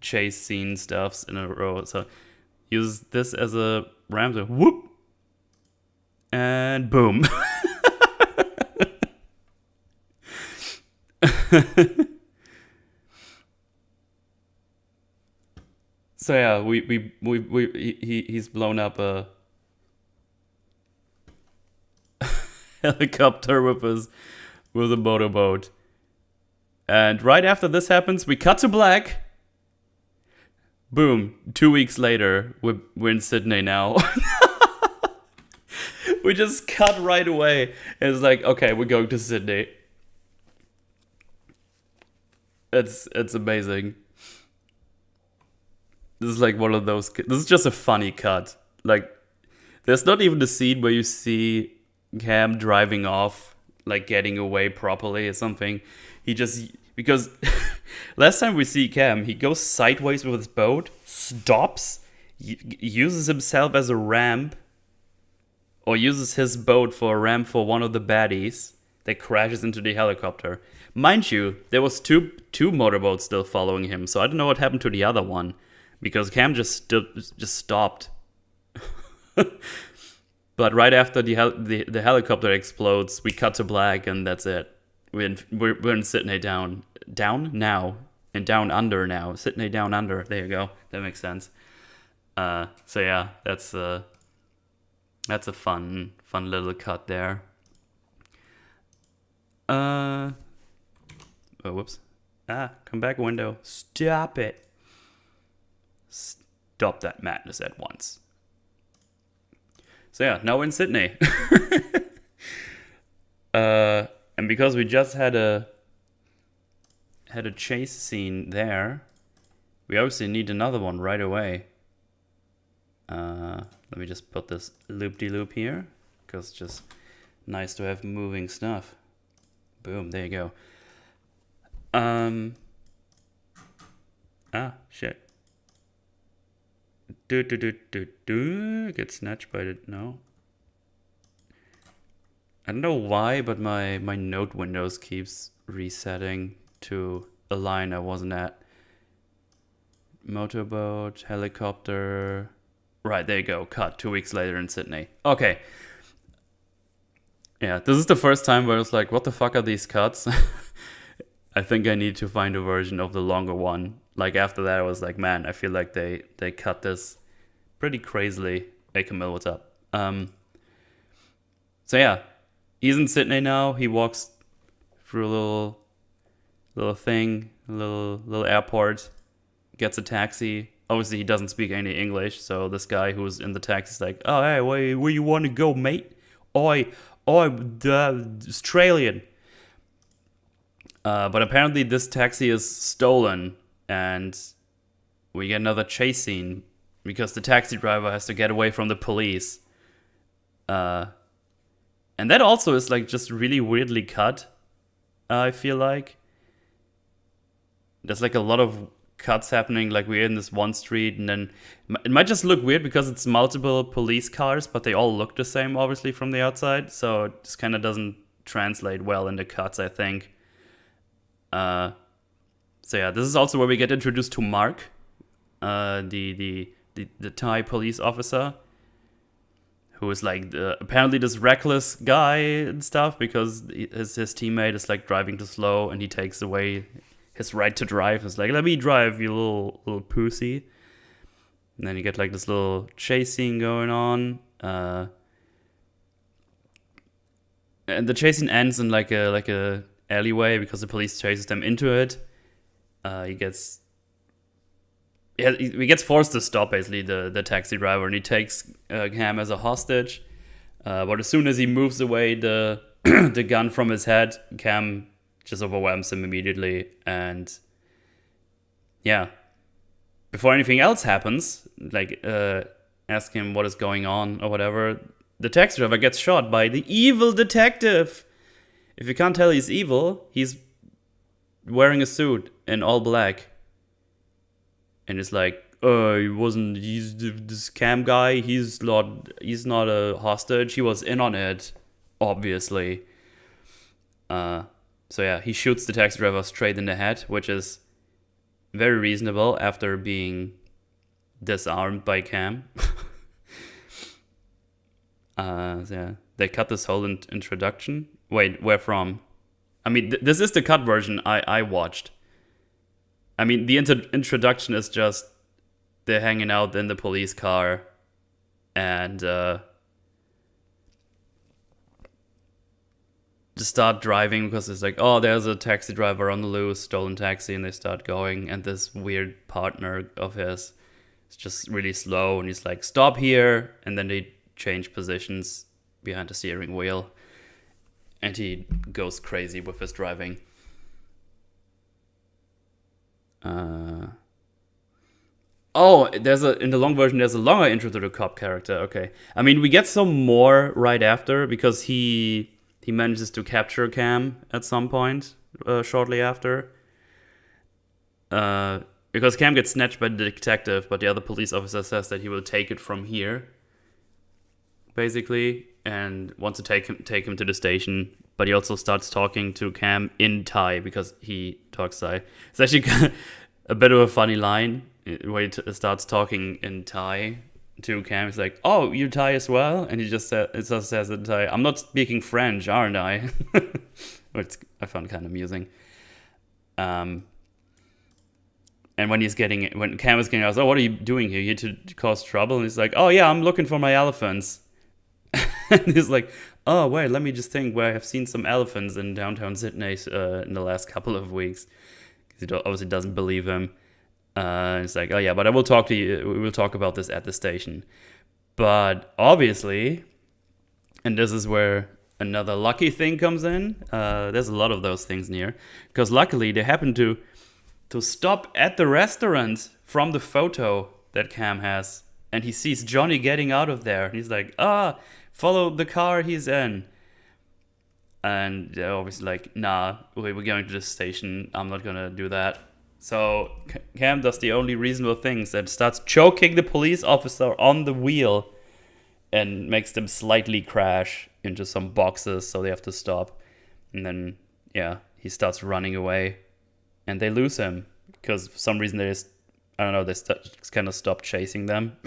Speaker 1: chase scene stuffs in a row. So use this as a ramp. So whoop. And boom. So yeah, he's blown up a helicopter with a motorboat. And right after this happens, we cut to black. Boom. 2 weeks later, we're in Sydney now. We just cut right away. And it's like, okay, we're going to Sydney. It's amazing. This is like one of those. This is just a funny cut. Like, there's not even the scene where you see Cam driving off, like getting away properly or something. He just, because last time we see Cam, he goes sideways with his boat, stops, uses himself as a ramp, or uses his boat for a ramp for one of the baddies that crashes into the helicopter. Mind you, there was two motorboats still following him, so I don't know what happened to the other one, because Cam just stopped. But right after the helicopter explodes, we cut to black, and that's it. We're in Sydney down now, and down under now. Sydney down under. There you go. That makes sense. So yeah, that's a fun little cut there. Oh, whoops. Come back window. Stop it. Stop that madness at once. So yeah, now we're in Sydney. And because we just had a chase scene there, we obviously need another one right away. Let me just put this loop-de-loop here, because it's just nice to have moving stuff. Boom, there you go. Shit. Get snatched by the, no. I don't know why, but my note windows keeps resetting to a line I wasn't at. Motorboat, helicopter. Right, there you go. Cut 2 weeks later in Sydney. Okay. Yeah, this is the first time where I was like, what the fuck are these cuts? I think I need to find a version of the longer one. Like after that, I was like, man, I feel like they cut this pretty crazily. Hey Camille, what's up? So yeah, he's in Sydney now. He walks through a little thing, a little airport, gets a taxi. Obviously, he doesn't speak any English, so this guy who's in the taxi is like, "Oh, hey, where you want to go, mate? I'm Australian." But apparently, this taxi is stolen, and we get another chase scene because the taxi driver has to get away from the police. And that also is like just really weirdly cut. I feel like there's like a lot of cuts happening. Like we're in this one street, and then it might just look weird because it's multiple police cars, but they all look the same, obviously, from the outside. So it just kind of doesn't translate well in the cuts, I think. So yeah, this is also where we get introduced to Mark, the Thai police officer, who is like apparently this reckless guy and stuff because his teammate is like driving too slow, and he takes away his right to drive. It's like, let me drive, you little pussy. And then you get like this little chase scene going on. And the chase scene ends in like a alleyway because the police chases them into it. He gets forced to stop, basically, the taxi driver, and he takes Cam as a hostage. But as soon as he moves away the the gun from his head, Cam just overwhelms him immediately. And yeah, before anything else happens, like ask him what is going on or whatever, the taxi driver gets shot by the evil detective. If you can't tell he's evil, he's wearing a suit in all black. And it's like, he's this Cam guy, he's not a hostage, he was in on it, obviously. So yeah, he shoots the taxi driver straight in the head, which is very reasonable after being disarmed by Cam. So yeah, they cut this whole introduction. Wait, where from? I mean, this is the cut version I watched. I mean, the introduction is just they're hanging out in the police car, and just start driving because it's like, oh, there's a taxi driver on the loose, stolen taxi, and they start going, and this weird partner of his is just really slow, and he's like, stop here, and then they change positions behind the steering wheel, and he goes crazy with his driving. In the long version, there's a longer intro to the cop character. Okay, I mean, we get some more right after because he manages to capture Cam at some point shortly after. Because Cam gets snatched by the detective, but the other police officer says that he will take it from here, basically, and wants to take him to the station. But he also starts talking to Cam in Thai because he talks Thai. It's actually a bit of a funny line where he starts talking in Thai to Cam. He's like, "Oh, you Thai as well?" And he just says in Thai, "I'm not speaking French, aren't I?" Which I found kind of amusing. And when Cam is getting out, "Oh, what are you doing here? You here to cause trouble?" And he's like, "Oh yeah, I'm looking for my elephants." And he's like, oh, wait, let me just think where I've seen some elephants in downtown Sydney in the last couple of weeks. Because he obviously doesn't believe him. It's like, oh yeah, but I will talk to you. We will talk about this at the station. But obviously, and this is where another lucky thing comes in. There's a lot of those things near. Because luckily, they happen to stop at the restaurant from the photo that Cam has. And he sees Johnny getting out of there. And he's like, follow the car he's in. And they're obviously like, nah, we're going to the station. I'm not going to do that. So Cam does the only reasonable things and starts choking the police officer on the wheel and makes them slightly crash into some boxes, so they have to stop. And then, yeah, he starts running away. And they lose him because for some reason they just, I don't know, they kind of stop chasing them.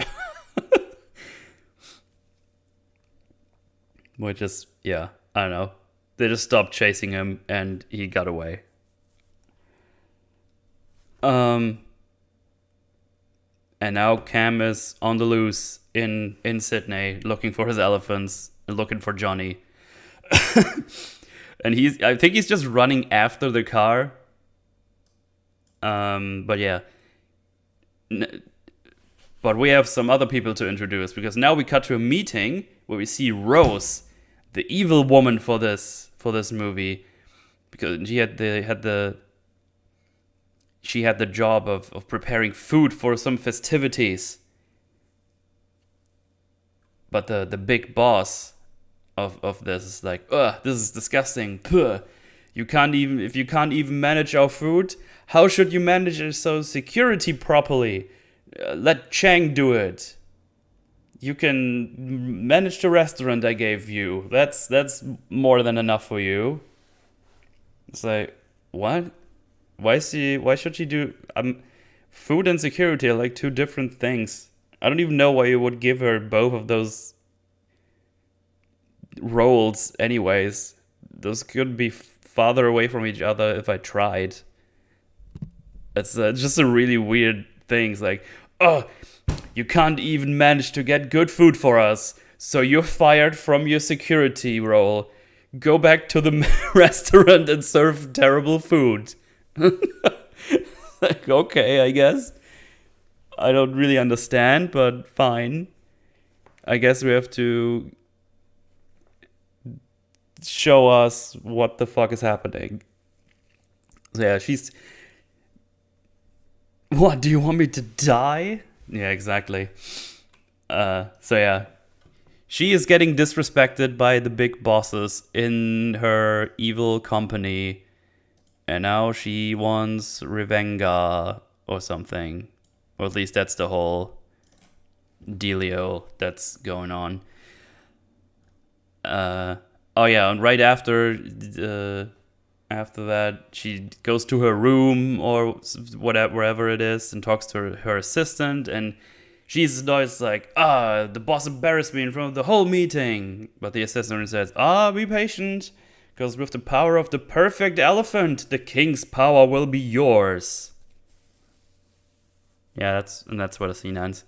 Speaker 1: Which is, yeah, I don't know. They just stopped chasing him and he got away. And now Cam is on the loose in Sydney looking for his elephants and looking for Johnny. And I think he's just running after the car. But yeah. But we have some other people to introduce because now we cut to a meeting where we see Rose, the evil woman for this movie, because she had the job of preparing food for some festivities, But the big boss of this is like, ugh, this is disgusting. Puh. You can't even if you can't even manage our food, how should you manage our social security properly? Let Chang do it. You can manage the restaurant I gave you. That's more than enough for you. It's like, what? Why should she do food and security are like two different things. I don't even know why you would give her both of those roles anyways. Those could be farther away from each other if I tried. It's just a really weird thing. It's like, oh, you can't even manage to get good food for us, so you're fired from your security role. Go back to the restaurant and serve terrible food. Like, okay, I guess. I don't really understand, but fine. I guess we have to show us what the fuck is happening. So yeah, she's... What, do you want me to die? Yeah, exactly. So yeah. She is getting disrespected by the big bosses in her evil company. And now she wants Revenga or something. Or at least that's the whole dealio that's going on. Oh yeah, and right after that, she goes to her room or whatever, wherever it is, and talks to her assistant. And she's always like, the boss embarrassed me in front of the whole meeting. But the assistant says, be patient, because with the power of the perfect elephant, the king's power will be yours. Yeah, that's where the scene ends.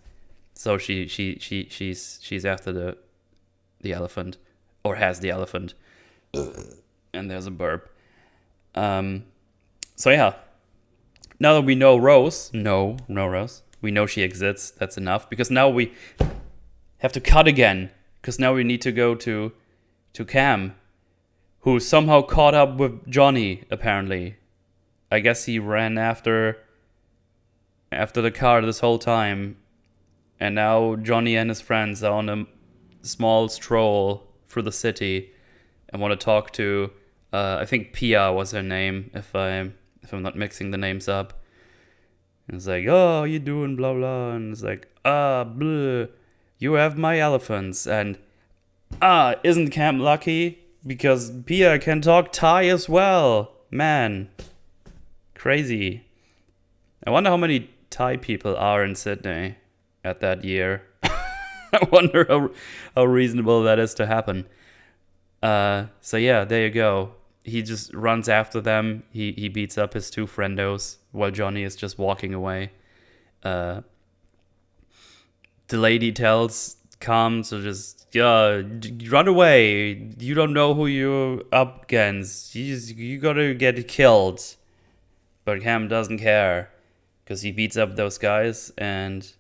Speaker 1: So she's after the elephant, or has the elephant, and there's a burp. So yeah, now that we know Rose, no Rose, we know she exists. That's enough, because now we have to cut again, because now we need to go to Cam, who somehow caught up with Johnny. Apparently, I guess he ran after the car this whole time, and now Johnny and his friends are on a small stroll through the city and want to talk to, I think Pia was her name, if I'm not mixing the names up. And it's like, oh, you doing, blah blah, and it's like, blah, you have my elephants, and isn't Cam lucky because Pia can talk Thai as well, man, crazy. I wonder how many Thai people are in Sydney at that year. I wonder how reasonable that is to happen. So yeah, there you go. He just runs after them. He beats up his two friendos while Johnny is just walking away. The lady tells Cam to just run away. You don't know who you're up against. You gotta get killed. But Cam doesn't care, because he beats up those guys. And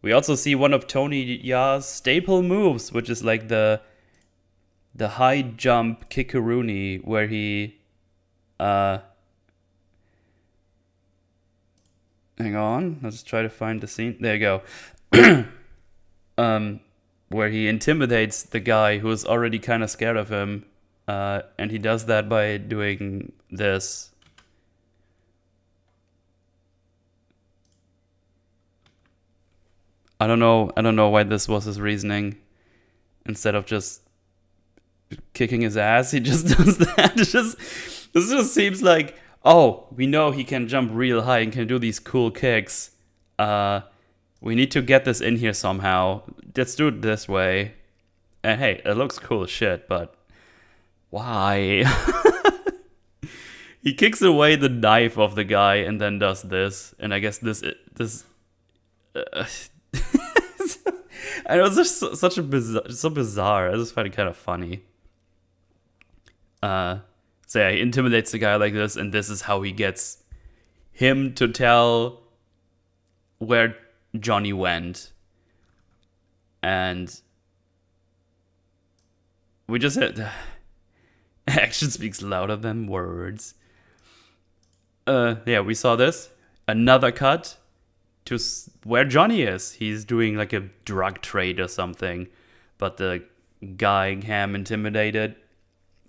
Speaker 1: we also see one of Tony Ya's staple moves, which is like the high jump kickaroonie, where he hang on, let's try to find the scene. There you go. Where he intimidates the guy who is already kind of scared of him, and he does that by doing this. I don't know why this was his reasoning. Instead of just kicking his ass, he just does that. This just seems like, oh, we know he can jump real high and can do these cool kicks. We need to get this in here somehow. Let's do it this way. And hey, it looks cool as shit, but why? He kicks away the knife of the guy and then does this. And I guess this I know, it's just such a bizarre. I just find it kind of funny. So yeah, he intimidates the guy like this, and this is how he gets him to tell where Johnny went. And we just had action speaks louder than words. Yeah, we saw this. Another cut to where Johnny is. He's doing like a drug trade or something. but the guy Cam intimidated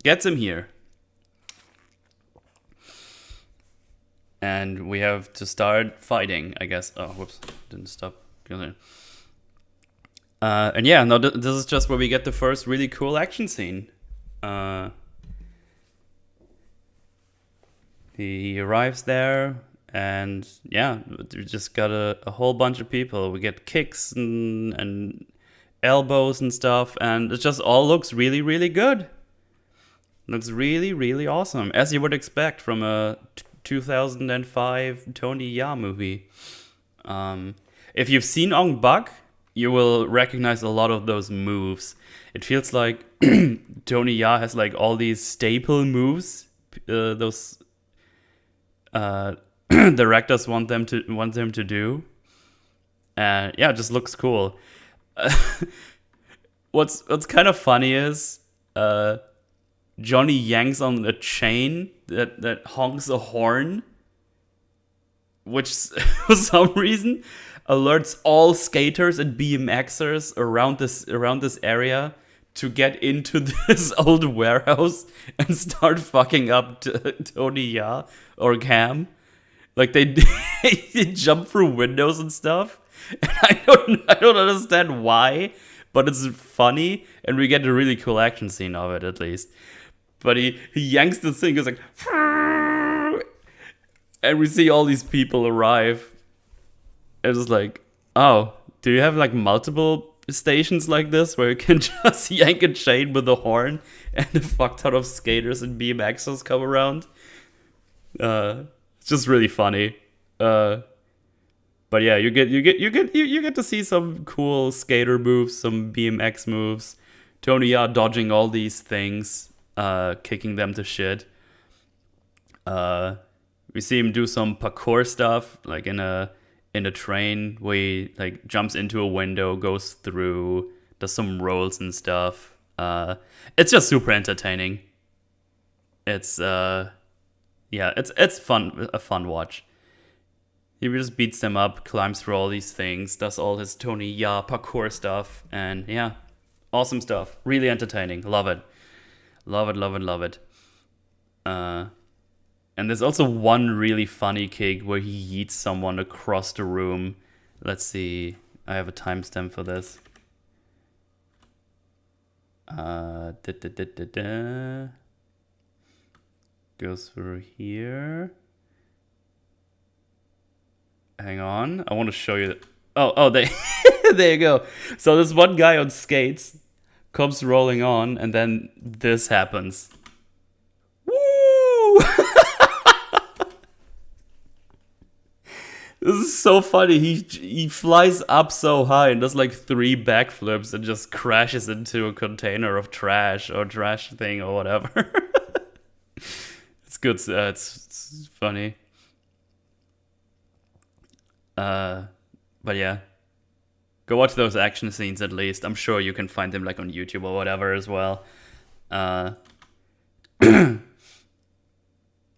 Speaker 1: gets him here. And we have to start fighting, I guess. Oh, whoops. Didn't stop. And yeah, no, this is just where we get the first really cool action scene. He arrives there, and yeah, we just got a whole bunch of people. We get kicks and elbows and stuff, and it just all looks really, really good. Looks really, really awesome, as you would expect from a 2005 Tony Ya movie. If you've seen Ong Bak, you will recognize a lot of those moves. It feels like Tony Ya has like all these staple moves. Those directors want them to do. And yeah, it just looks cool. What's kind of funny is Johnny yanks on a chain that honks a horn, which for some reason alerts all skaters and BMXers around this area to get into this old warehouse and start fucking up Tony Ya or Cam. Like they jump through windows and stuff. And I don't understand why, but it's funny, and we get a really cool action scene of it at least. But he yanks the thing, goes like, and we see all these people arrive. And it's like, oh, do you have like multiple stations like this where you can just yank a chain with a horn and a fuck ton of skaters and BMXers come around? It's just really funny. But yeah, you get to see some cool skater moves, some BMX moves. Tony Ya dodging all these things, kicking them to shit. We see him do some parkour stuff, like in a train where he like jumps into a window, goes through, does some rolls and stuff. It's just super entertaining. It's it's fun, a fun watch. He just beats them up, climbs through all these things, does all his Tony Ya parkour stuff, and yeah, awesome stuff. Really entertaining. Love it. Love it, love it, love it. And there's also one really funny kick where he yeets someone across the room. Let's see. I have a timestamp for this. Goes through here. Hang on. I want to show you. There you go. So this one guy on skates comes rolling on, and then this happens. Woo! This is so funny. He flies up so high and does like 3 backflips and just crashes into a container of trash or trash thing or whatever. It's good. It's funny. But yeah, go watch those action scenes at least. I'm sure you can find them like on YouTube or whatever as well. But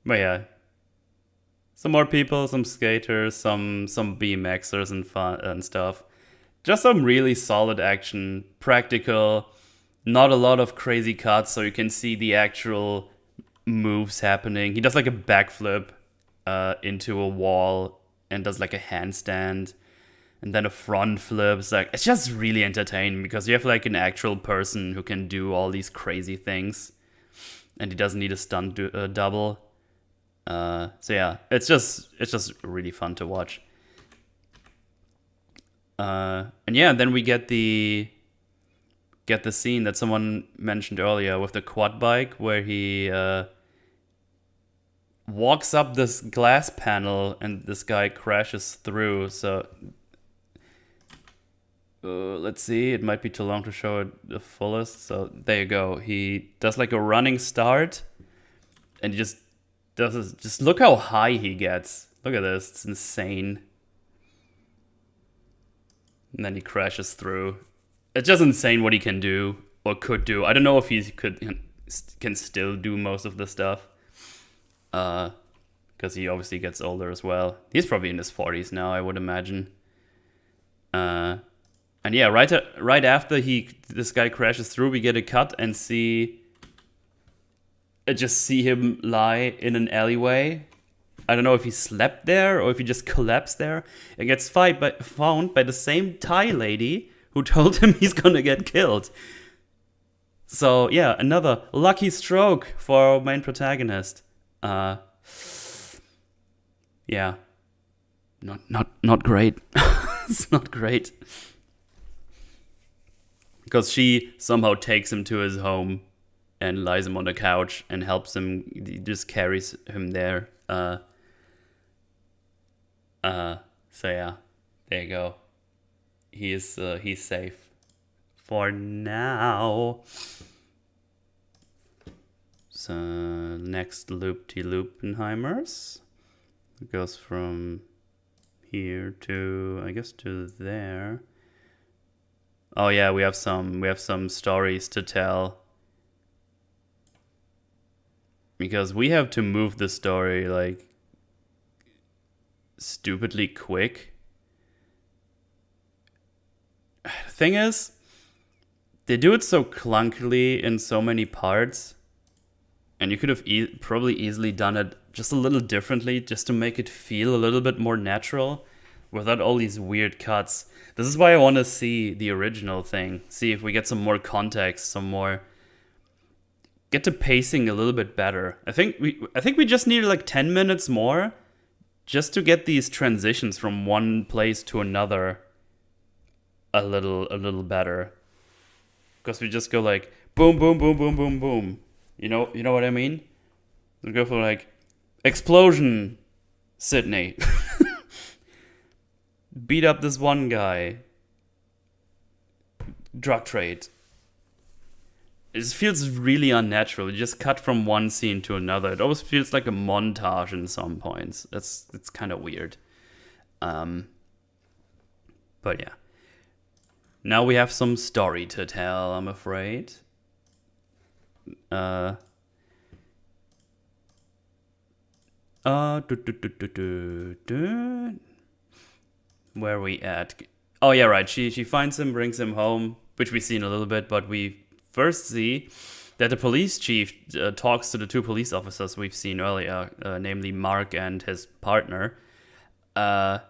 Speaker 1: yeah, some more people, some skaters, some BMXers and fun and stuff. Just some really solid action, practical. Not a lot of crazy cuts, so you can see the actual moves happening. He does like a backflip into a wall and does like a handstand, and then a front flip. It's just really entertaining because you have like an actual person who can do all these crazy things, and he doesn't need a stunt double. So yeah, it's just really fun to watch. And yeah, then we get the scene that someone mentioned earlier with the quad bike where he walks up this glass panel and this guy crashes through. So let's see, it might be too long to show it the fullest. So there you go. He does like a running start, and he just look how high he gets. Look at this, it's insane. And then he crashes through. It's just insane what he can do or could do. I don't know if he can still do most of the stuff. Because he obviously gets older as well. He's probably in his 40s now, I would imagine. And And yeah, right after this guy crashes through, we get a cut and just see him lie in an alleyway. I don't know if he slept there or if he just collapsed there. And gets found by the same Thai lady who told him he's gonna get killed. So yeah, another lucky stroke for our main protagonist. Yeah, not great. It's not great. Because she somehow takes him to his home and lies him on the couch and helps him, just carries him there. So yeah, there you go. He's safe for now. So next loop-de-loopenheimers. It goes from here to, I guess, to there. Oh yeah, we have some stories to tell. Because we have to move the story like stupidly quick. The thing is, they do it so clunkily in so many parts, and you could have probably easily done it just a little differently, just to make it feel a little bit more natural, without all these weird cuts. This is why I want to see the original thing, see if we get some more context, get the pacing a little bit better. I think we just needed like 10 minutes more, just to get these transitions from one place to another a little better. Because we just go like boom, boom, boom, boom, boom, boom. You know what I mean? We go for like explosion, Sydney. Beat up this one guy. Drug trade. It just feels really unnatural. You just cut from one scene to another. It always feels like a montage in some points. It's kind of weird. But yeah. Now we have some story to tell, I'm afraid. Where are we at? Oh yeah, right. She finds him, brings him home, which we see in a little bit, but we first see that the police chief talks to the two police officers we've seen earlier, namely Mark and his partner. And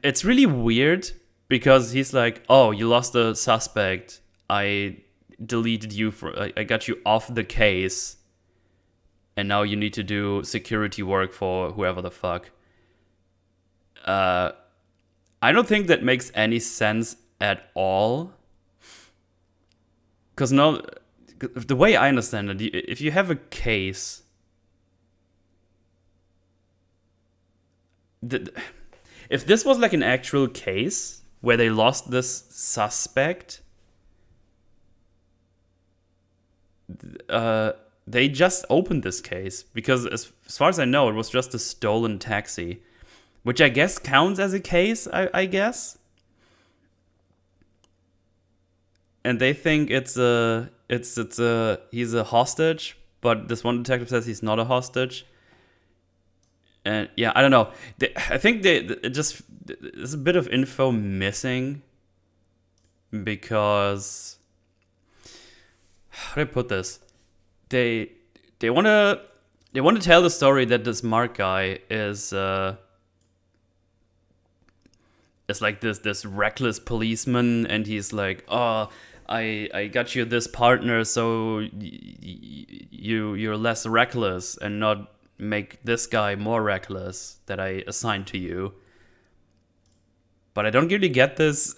Speaker 1: it's really weird because he's like, "Oh, you lost the suspect. I deleted you I got you off the case, and now you need to do security work for whoever the fuck." I don't think that makes any sense at all. Because no, the way I understand it, if you have a case, if this was like an actual case where they lost this suspect, they just opened this case because as far as I know, it was just a stolen taxi, which I guess counts as a case, I guess. And they think he's a hostage, but this one detective says he's not a hostage. And yeah, I don't know. I think there's a bit of info missing because, how do I put this? They want to tell the story that this Mark guy is like this reckless policeman, and he's like, "Oh, I got you this partner so you're less reckless and not make this guy more reckless that I assigned to you." But I don't really get this.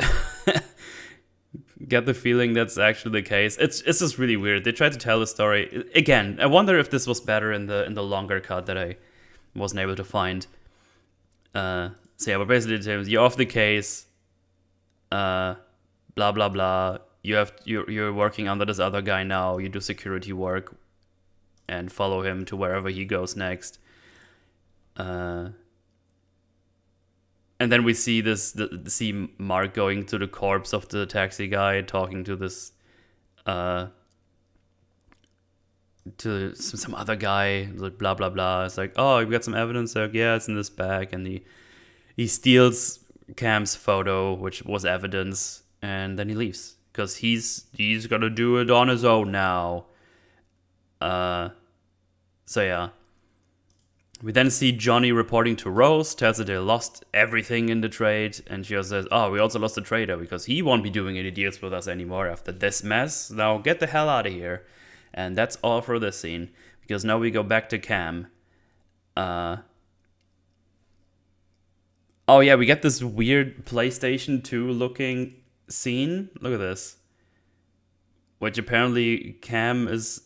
Speaker 1: Get the feeling that's actually the case. It's just really weird. They tried to tell the story again. I wonder if this was better in the longer cut that I wasn't able to find. So yeah, but basically, you're off the case. Blah blah blah. You're working under this other guy now. You do security work, and follow him to wherever he goes next. And then we see see Mark going to the corpse of the taxi guy, talking to this, to some other guy, like blah blah blah. It's like, "Oh, you've got some evidence." Like, "Yeah, it's in this bag," and he steals Cam's photo, which was evidence, and then he leaves because he's gonna do it on his own now. So yeah. We then see Johnny reporting to Rose, tells her they lost everything in the trade, and she also says, oh, we also lost the trader because he won't be doing any deals with us anymore after this mess. Now get the hell out of here. And that's all for this scene, because now we go back to Cam. Oh yeah, we get this weird PlayStation 2 looking scene. Look at this. Which apparently Cam is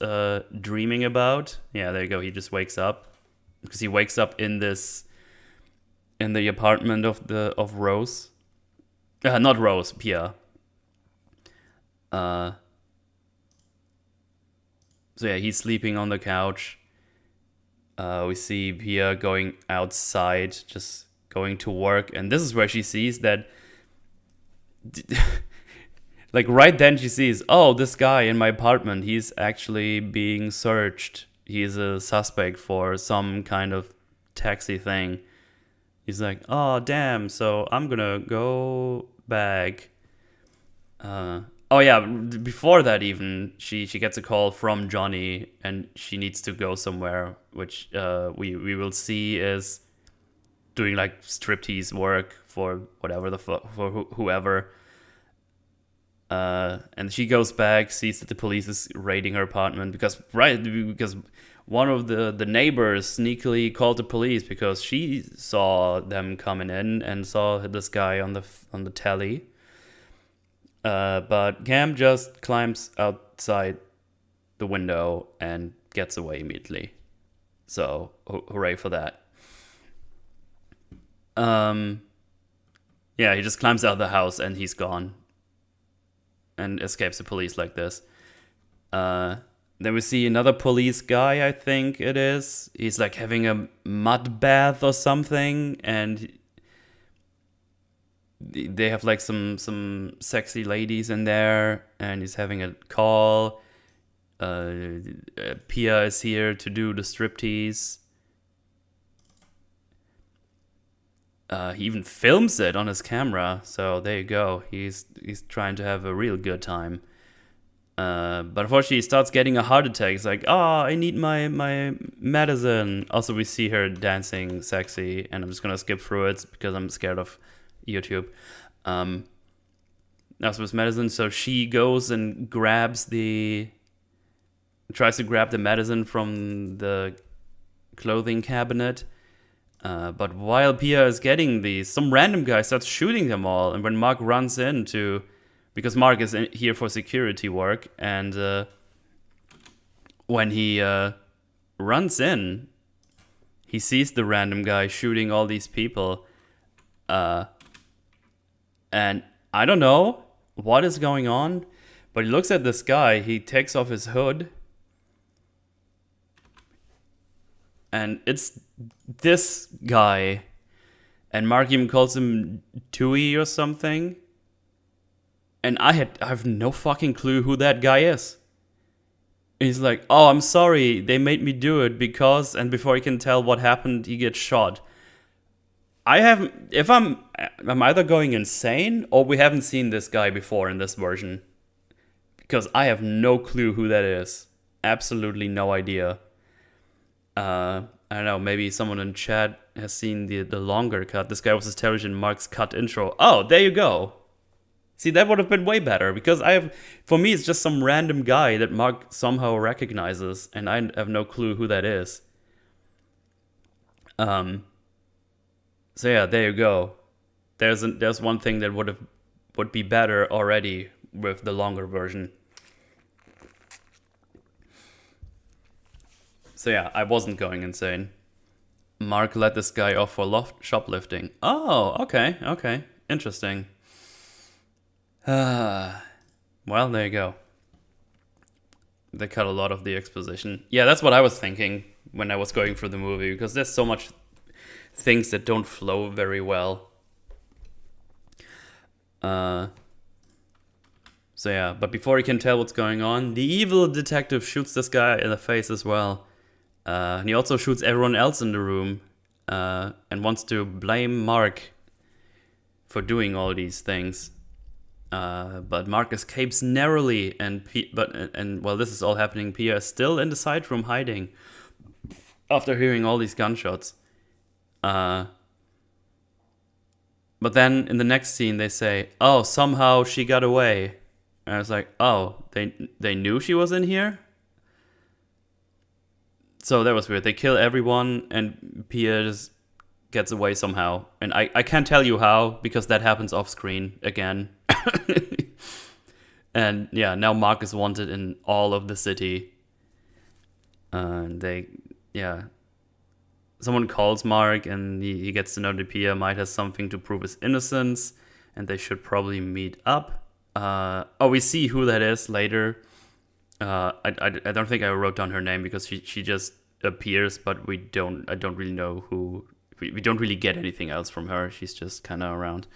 Speaker 1: dreaming about. Yeah, there you go, he just wakes up. Because he wakes up in the apartment of Rose. Not Rose, Pia. So yeah, he's sleeping on the couch. We see Pia going outside, just going to work, and this is where she sees that like right then she sees, oh, this guy in my apartment, he's actually being searched. He's a suspect for some kind of taxi thing. He's like, oh, damn, so I'm gonna go back. Oh, yeah, before that even, she gets a call from Johnny, and she needs to go somewhere, which we will see is doing, like, striptease work for whatever for whoever. And she goes back, sees that the police is raiding her apartment because one of the neighbors sneakily called the police because she saw them coming in and saw this guy on the telly. But Cam just climbs outside the window and gets away immediately. So hooray for that. Yeah, he just climbs out of the house and he's gone. And escapes the police like this. Then we see another police guy, I think it is. He's like having a mud bath or something, and they have like some sexy ladies in there, and he's having a call. Pia is here to do the striptease. He even films it on his camera, so there you go. He's trying to have a real good time. But unfortunately, he starts getting a heart attack. He's like, oh, I need my medicine. Also, we see her dancing sexy, and I'm just gonna skip through it because I'm scared of YouTube. That's his medicine. So she goes and tries to grab the medicine from the clothing cabinet. But while Pia is getting these, some random guy starts shooting them all. And when Mark runs in because Mark is here for security work, and when he runs in, he sees the random guy shooting all these people. And I don't know what is going on, but he looks at this guy, he takes off his hood, and it's this guy, and Mark even calls him Tui or something, and I have no fucking clue who that guy is. He's like, oh, I'm sorry, they made me do it because, and before he can tell what happened, he gets shot. I'm either going insane or we haven't seen this guy before in this version, because I have no clue who that is. Absolutely no idea. I don't know, maybe someone in chat has seen the longer cut. This guy was television Mark's cut intro. Oh, there you go. See, that would have been way better, because for me, it's just some random guy that Mark somehow recognizes, and I have no clue who that is. So yeah, there you go. There's one thing that would be better already with the longer version. So yeah, I wasn't going insane. Mark let this guy off for shoplifting. Oh, okay. Interesting. Well, there you go. They cut a lot of the exposition. Yeah, that's what I was thinking when I was going through the movie, because there's so much things that don't flow very well. So yeah, but before he can tell what's going on, the evil detective shoots this guy in the face as well. And he also shoots everyone else in the room, and wants to blame Mark. for doing all these things. But Mark escapes narrowly, and while this is all happening, Pia is still in the side room hiding after hearing all these gunshots. But then in the next scene, they say, "Oh, somehow she got away," and I was like, "Oh, they knew she was in here." So that was weird. They kill everyone, and Pia just gets away somehow, and I can't tell you how because that happens off screen again. And yeah, now Mark is wanted in all of the city. And someone calls Mark, and he gets to know that Pia might have something to prove his innocence, and they should probably meet up. We see who that is later. I don't think I wrote down her name because she just appears, but I don't really know who. We don't really get anything else from her. She's just kind of around.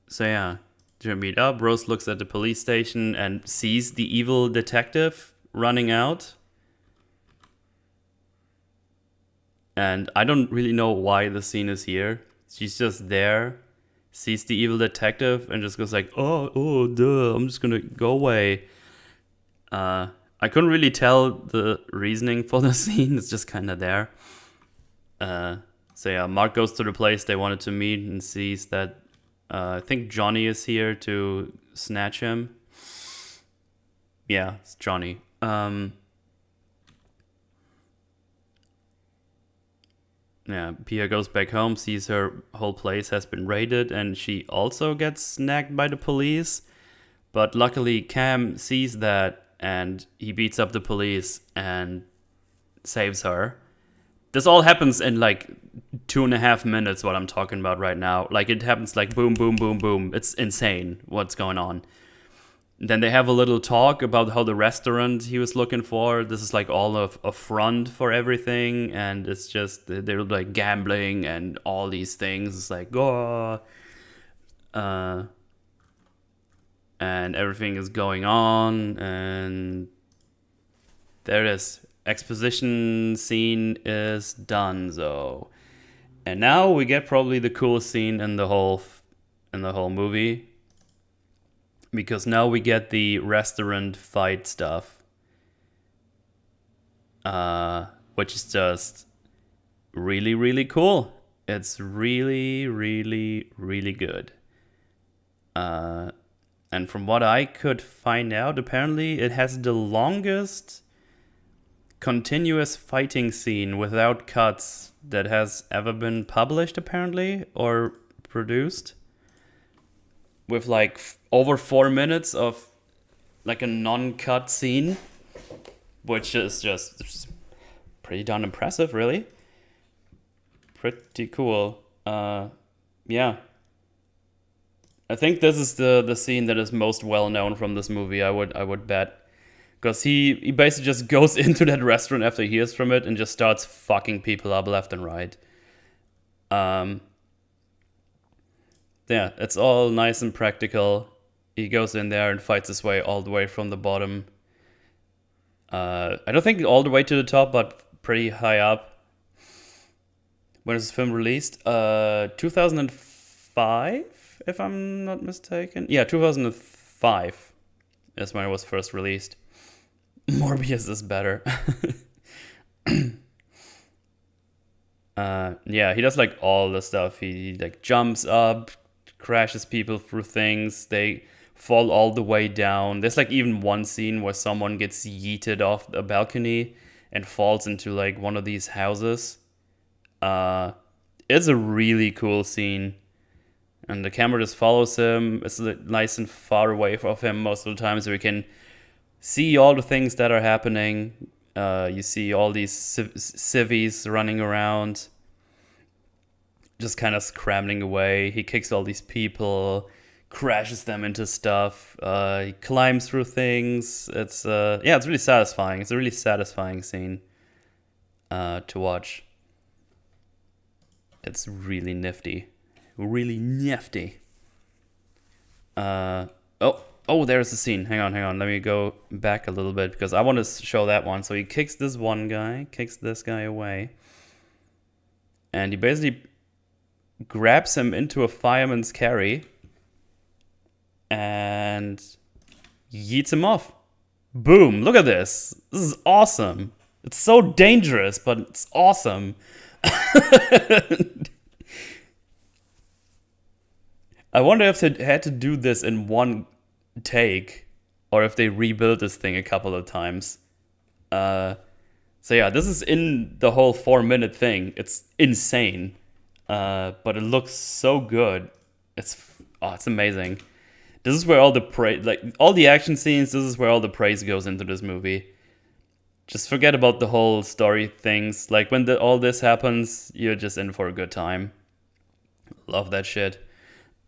Speaker 1: So yeah, they meet up. Rose looks at the police station and sees the evil detective running out. And I don't really know why the scene is here. She's just there, sees the evil detective, and just goes like, oh, duh, I'm just gonna go away. I couldn't really tell the reasoning for the scene. It's just kind of there. So yeah, Mark goes to the place they wanted to meet and sees that I think Johnny is here to snatch him. Yeah, it's Johnny. Yeah, Pia goes back home, sees her whole place has been raided, and she also gets snagged by the police. But luckily, Cam sees that, and he beats up the police and saves her. This all happens in like 2.5 minutes, what I'm talking about right now. Like, it happens like boom, boom, boom, boom. It's insane what's going on. Then they have a little talk about how the restaurant he was looking for, this is like all of a front for everything, and it's just, they're like gambling and all these things. It's like, and everything is going on, and there it is. Exposition scene is done, so. And now we get probably the coolest scene in the whole movie, because now we get the restaurant fight stuff, which is just really, really cool. It's really, really, really good. And from what I could find out, apparently it has the longest continuous fighting scene without cuts that has ever been published, apparently, or produced, with like over 4 minutes of like a non-cut scene, which is just pretty darn impressive, really. Pretty cool. Yeah. I think this is the scene that is most well known from this movie, I would bet. Because he basically just goes into that restaurant after he hears from it and just starts fucking people up left and right. Yeah, it's all nice and practical. He goes in there and fights his way all the way from the bottom. I don't think all the way to the top, but pretty high up. When is this film released? 2005, if I'm not mistaken. Yeah, 2005 is when it was first released. Morbius is better. Yeah, he does like all the stuff. He like jumps up, crashes people through things. They fall all the way down. There's like even one scene where someone gets yeeted off a balcony and falls into like one of these houses. It's a really cool scene. And the camera just follows him. It's nice and far away from him most of the time, so we can see all the things that are happening. You see all these civvies running around, just kind of scrambling away. He kicks all these people, crashes them into stuff. He climbs through things. It's really satisfying. It's a really satisfying scene to watch. It's really nifty. Really nifty. Oh, there's the scene. Hang on. Let me go back a little bit because I want to show that one. So he kicks this one guy, kicks this guy away. and he basically grabs him into a fireman's carry and yeets him off. Boom, look at this. This is awesome. It's so dangerous, but it's awesome. I wonder if they had to do this in one take, or if they rebuilt this thing a couple of times. So yeah, this is in the whole 4-minute thing. It's insane, but it looks so good. It's amazing. This is where all the praise, like all the action scenes. This is where all the praise goes into this movie. Just forget about the whole story things. Like when all this happens, you're just in for a good time. Love that shit.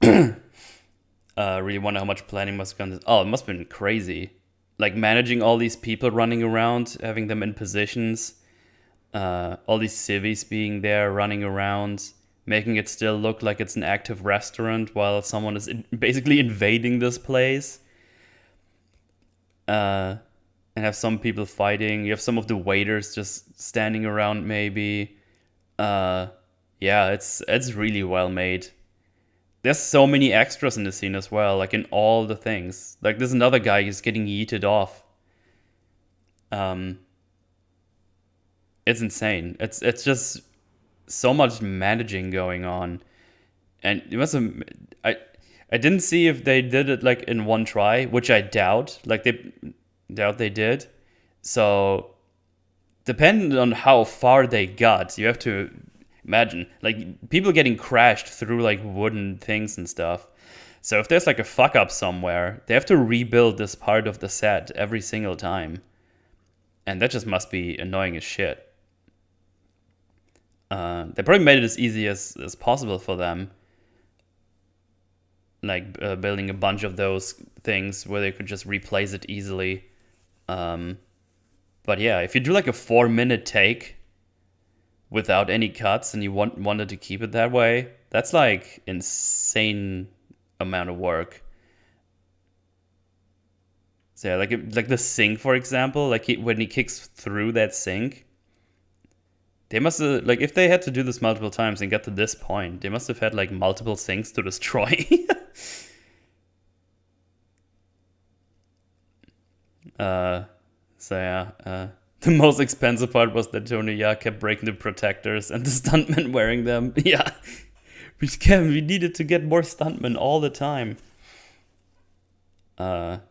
Speaker 1: Really wonder how much planning must have gone. Oh, it must have been crazy. Like managing all these people running around, having them in positions, all these civvies being there, running around, making it still look like it's an active restaurant while someone is basically invading this place. And have some people fighting. You have some of the waiters just standing around, maybe. Yeah, it's really well made. There's so many extras in the scene as well, like in all the things. Like there's another guy who's getting yeeted off. It's insane. It's just so much managing going on, and it must have. I didn't see if they did it like in one try, which I doubt. Like they did. So depending on how far they got, you have to imagine like people getting crashed through like wooden things and stuff. So if there's like a fuck up somewhere, they have to rebuild this part of the set every single time, and that just must be annoying as shit. They probably made it as easy as possible for them, like building a bunch of those things where they could just replace it easily. But yeah, if you do like a 4-minute take without any cuts and you wanted to keep it that way, that's like insane amount of work. So yeah, like the sink, for example, like when he kicks through that sink, they must have, like, if they had to do this multiple times and get to this point, they must have had like multiple sinks to destroy. So yeah, the most expensive part was that Tony Jaa kept breaking the protectors and the stuntmen wearing them. Yeah, we needed to get more stuntmen all the time. But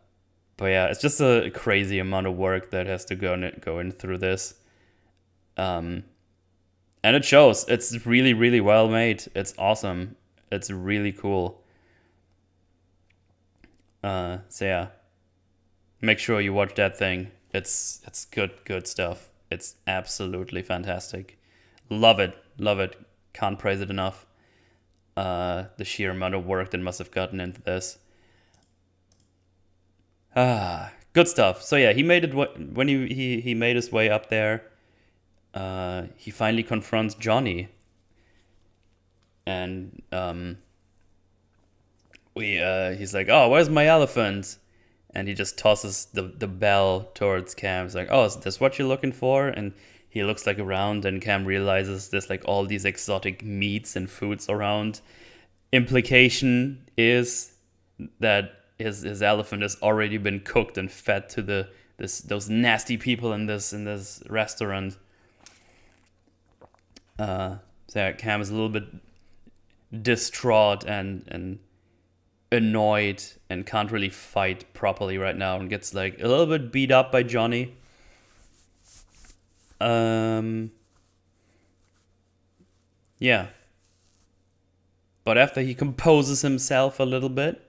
Speaker 1: yeah, it's just a crazy amount of work that has to go in through this. And it shows. It's really, really well made. It's awesome. It's really cool. So yeah, make sure you watch that thing. It's good stuff. It's absolutely fantastic. Love it. Can't praise it enough. The sheer amount of work that must have gotten into this. Good stuff. So yeah, he made it when he made his way up there. He finally confronts Johnny, and he's like, "Oh, where's my elephant?" And he just tosses the bell towards Cam. He's like, "Oh, is this what you're looking for?" And he looks like around, and Cam realizes there's like all these exotic meats and foods around. Implication is that his elephant has already been cooked and fed to those nasty people in this restaurant. So Cam is a little bit distraught and annoyed and can't really fight properly right now, and gets like a little bit beat up by Johnny. Yeah. But after he composes himself a little bit,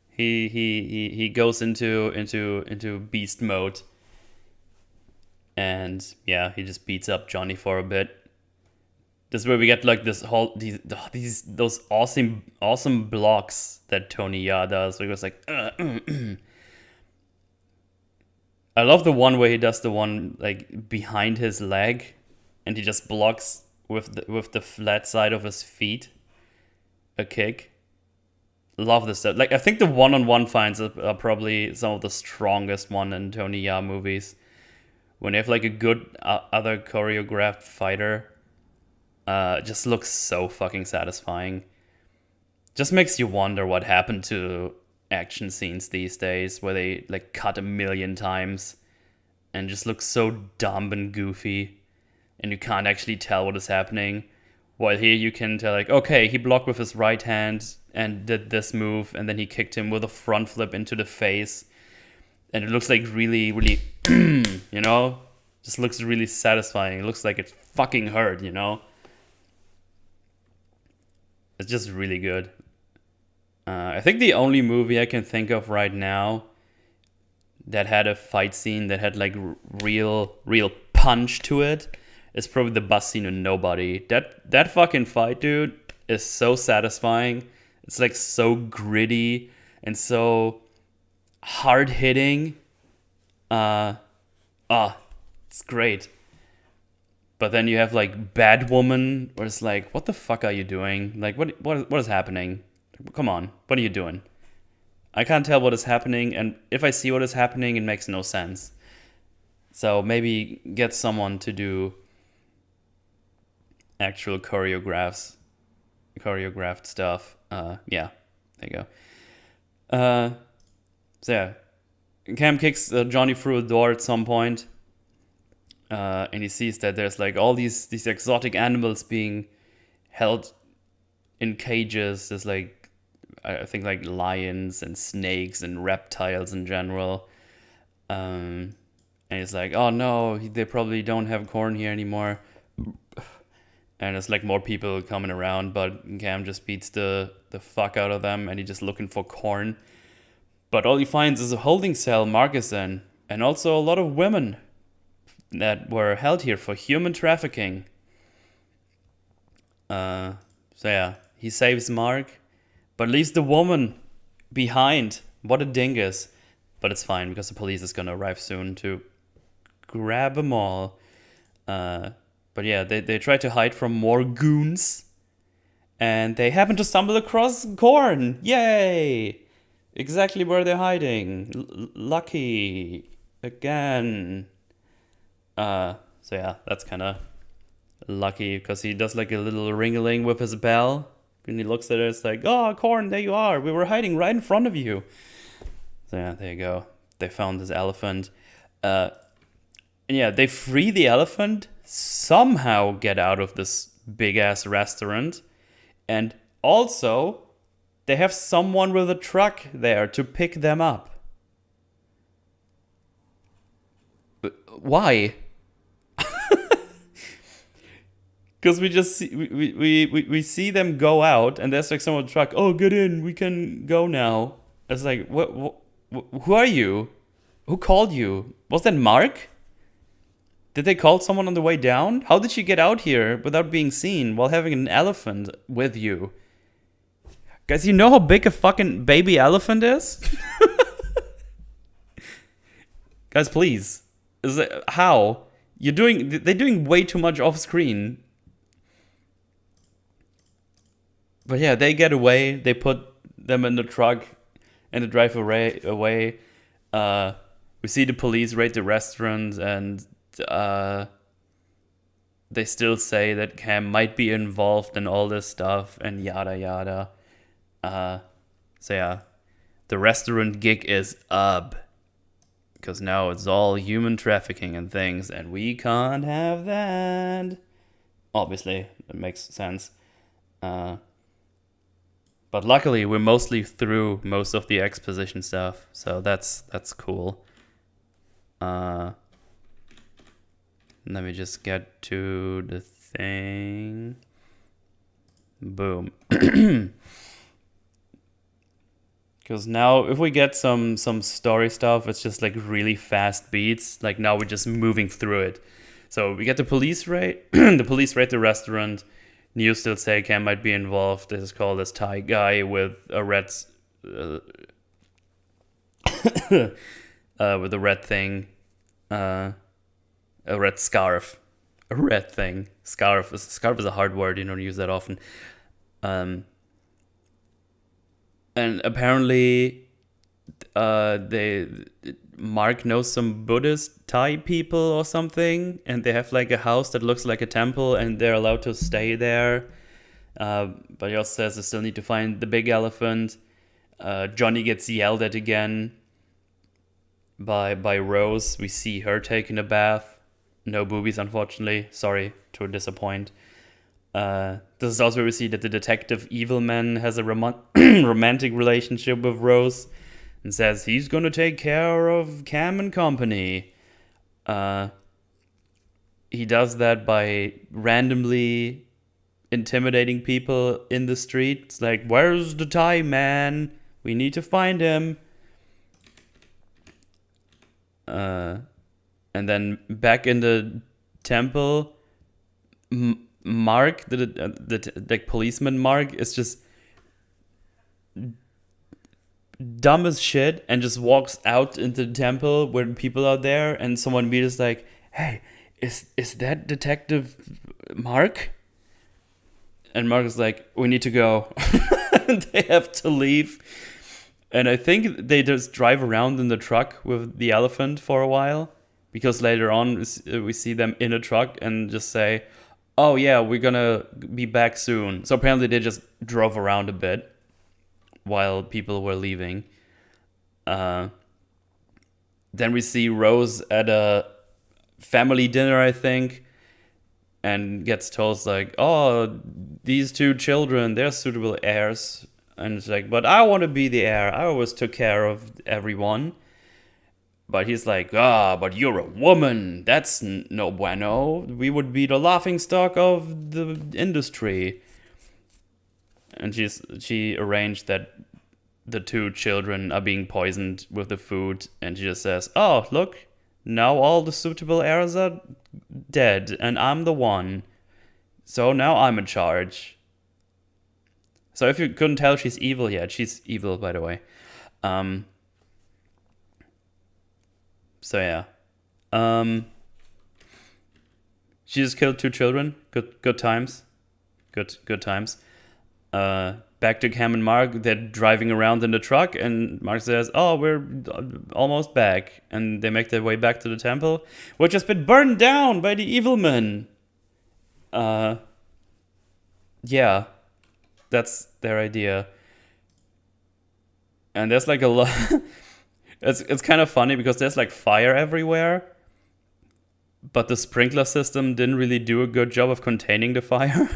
Speaker 1: he goes into beast mode. And yeah, he just beats up Johnny for a bit. This is where we get like those awesome blocks that Tony Jaa does. Where he goes like, I love the one where he does the one like behind his leg, and he just blocks with the flat side of his feet a kick. Love this stuff. Like, I think the one-on-one fights are probably some of the strongest one in Tony Jaa movies. When you have like a good other choreographed fighter, Just looks so fucking satisfying. Just makes you wonder what happened to action scenes these days, where they like cut a million times and just look so dumb and goofy, and you can't actually tell what is happening. While here you can tell, like, okay, he blocked with his right hand and did this move, and then he kicked him with a front flip into the face, and it looks like really, really, you know, just looks really satisfying. It looks like it fucking hurt, you know. It's just really good. I think the only movie I can think of right now that had a fight scene that had like real punch to it is probably the bus scene in Nobody. That fucking fight, dude, is so satisfying. It's like so gritty and so hard hitting. It's great. But then you have like Batwoman, where it's like, what the fuck are you doing? Like, what is happening? Come on, what are you doing? I can't tell what is happening, and if I see what is happening, it makes no sense. So maybe get someone to do actual choreographed stuff. Yeah, there you go. So yeah, Cam kicks Johnny through a door at some point, and he sees that there's like all these exotic animals being held in cages. There's like, I think, like lions and snakes and reptiles in general. And he's like, oh no, they probably don't have corn here anymore. And it's like more people coming around, but Cam just beats the fuck out of them, and he's just looking for corn. But all he finds is a holding cell Mark is in, and also a lot of women that were held here for human trafficking. So yeah, he saves Mark, but leaves the woman behind. What a dingus. But it's fine, because the police is gonna arrive soon to grab them all. But yeah, they try to hide from more goons, and they happen to stumble across corn. Yay! Exactly where they're hiding. Lucky. Again. So yeah, that's kind of lucky, because he does like a little ring-a-ling with his bell. And he looks at it, it's like, oh, corn, there you are. We were hiding right in front of you. So yeah, there you go. They found this elephant. And yeah, they free the elephant, somehow get out of this big-ass restaurant. And also, they have someone with a truck there to pick them up. Why? Because we just see, we see them go out, and there's like someone with a truck. Oh, get in, we can go now. It's like, what who are you? Who called you? Was that Mark? Did they call someone on the way down? How did you get out here without being seen while having an elephant with you? Guys, you know how big a fucking baby elephant is? Guys, please. How? They're doing way too much off screen. But yeah, they get away. They put them in the truck and they drive away. We see the police raid the restaurant, and they still say that Cam might be involved in all this stuff and yada yada. So yeah, the restaurant gig is up, because now it's all human trafficking and things, and we can't have that. Obviously, it makes sense. But luckily, we're mostly through most of the exposition stuff, so that's cool. Let me just get to the thing. Boom. Because now, if we get some story stuff, it's just like really fast beats. Like now we're just moving through it. So we get the police raid. The police raid the restaurant. News still say Cam might be involved. This is called this Thai guy with a red, with a red thing, a red scarf, a red thing. Scarf is a hard word. You don't use that often. And apparently, they Mark knows some Buddhist Thai people or something, and they have like a house that looks like a temple, and they're allowed to stay there. But he also says they still need to find the big elephant. Johnny gets yelled at again by Rose. We see her taking a bath. No boobies, unfortunately. Sorry to disappoint. This is also where we see that the detective Evilman has a romantic relationship with Rose and says he's going to take care of Cam and company. He does that by randomly intimidating people in the street. It's like, where's the Thai man? We need to find him. And then back in the temple, Mark, the policeman Mark, is just dumb as shit and just walks out into the temple where people are there, and someone meets like, hey, is that Detective Mark? And Mark is like, we need to go. They have to leave. And I think they just drive around in the truck with the elephant for a while, because later on we see them in a truck and just say, oh yeah, we're gonna be back soon. So apparently they just drove around a bit while people were leaving. Then we see Rose at a family dinner, I think, and gets told like, oh, these two children, they're suitable heirs. And it's like, but I want to be the heir. I always took care of everyone. But he's like, but you're a woman. That's no bueno. We would be the laughingstock of the industry. And she arranged that the two children are being poisoned with the food. And she just says, oh, look, now all the suitable heirs are dead. And I'm the one. So now I'm in charge. So if you couldn't tell, she's evil yet. She's evil, by the way. So yeah. She just killed two children. Good times. Good times. Back to Cam and Mark. They're driving around in the truck, and Mark says, oh, we're almost back. And they make their way back to the temple, which has been burned down by the evil men. Yeah. That's their idea. And there's like a lot. It's kind of funny because there's like fire everywhere, but the sprinkler system didn't really do a good job of containing the fire.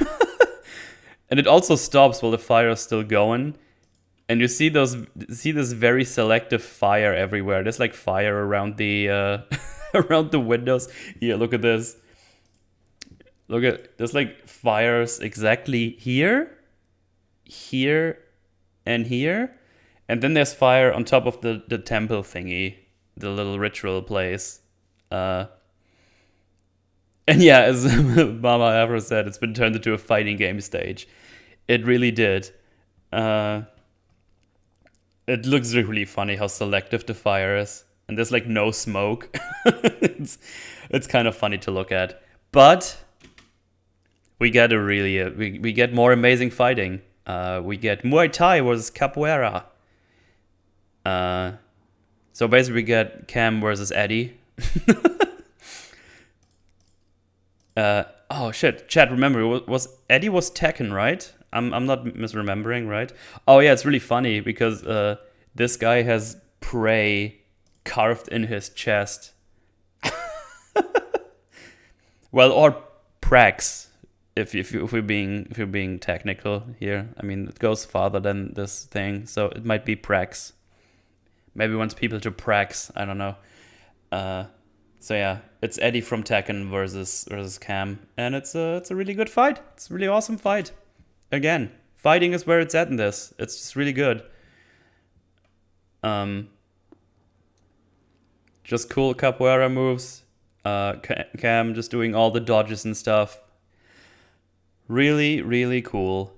Speaker 1: And it also stops while the fire is still going. And you see this very selective fire everywhere. There's like fire around the around the windows. Here, look at this. There's like fires exactly here, and here. And then there's fire on top of the temple thingy, the little ritual place. And yeah, as Mama Afro said, it's been turned into a fighting game stage. It really did. It looks really funny how selective the fire is. And there's like no smoke. It's kind of funny to look at. But we get we get more amazing fighting. We get Muay Thai versus Capoeira. So basically we get Cam versus Eddie. Oh shit, Chad, remember, Eddie was Tekken, right? I'm not misremembering, right? Oh yeah, it's really funny because this guy has prey carved in his chest. Well, or prax, if we're being technical here. I mean, it goes farther than this thing, so it might be prax. Maybe wants people to prax. I don't know. So yeah, it's Eddie from Tekken versus Cam, and it's a really good fight. It's a really awesome fight. Again, fighting is where it's at in this. It's just really good. Just cool capoeira moves. Cam just doing all the dodges and stuff. Really, really cool.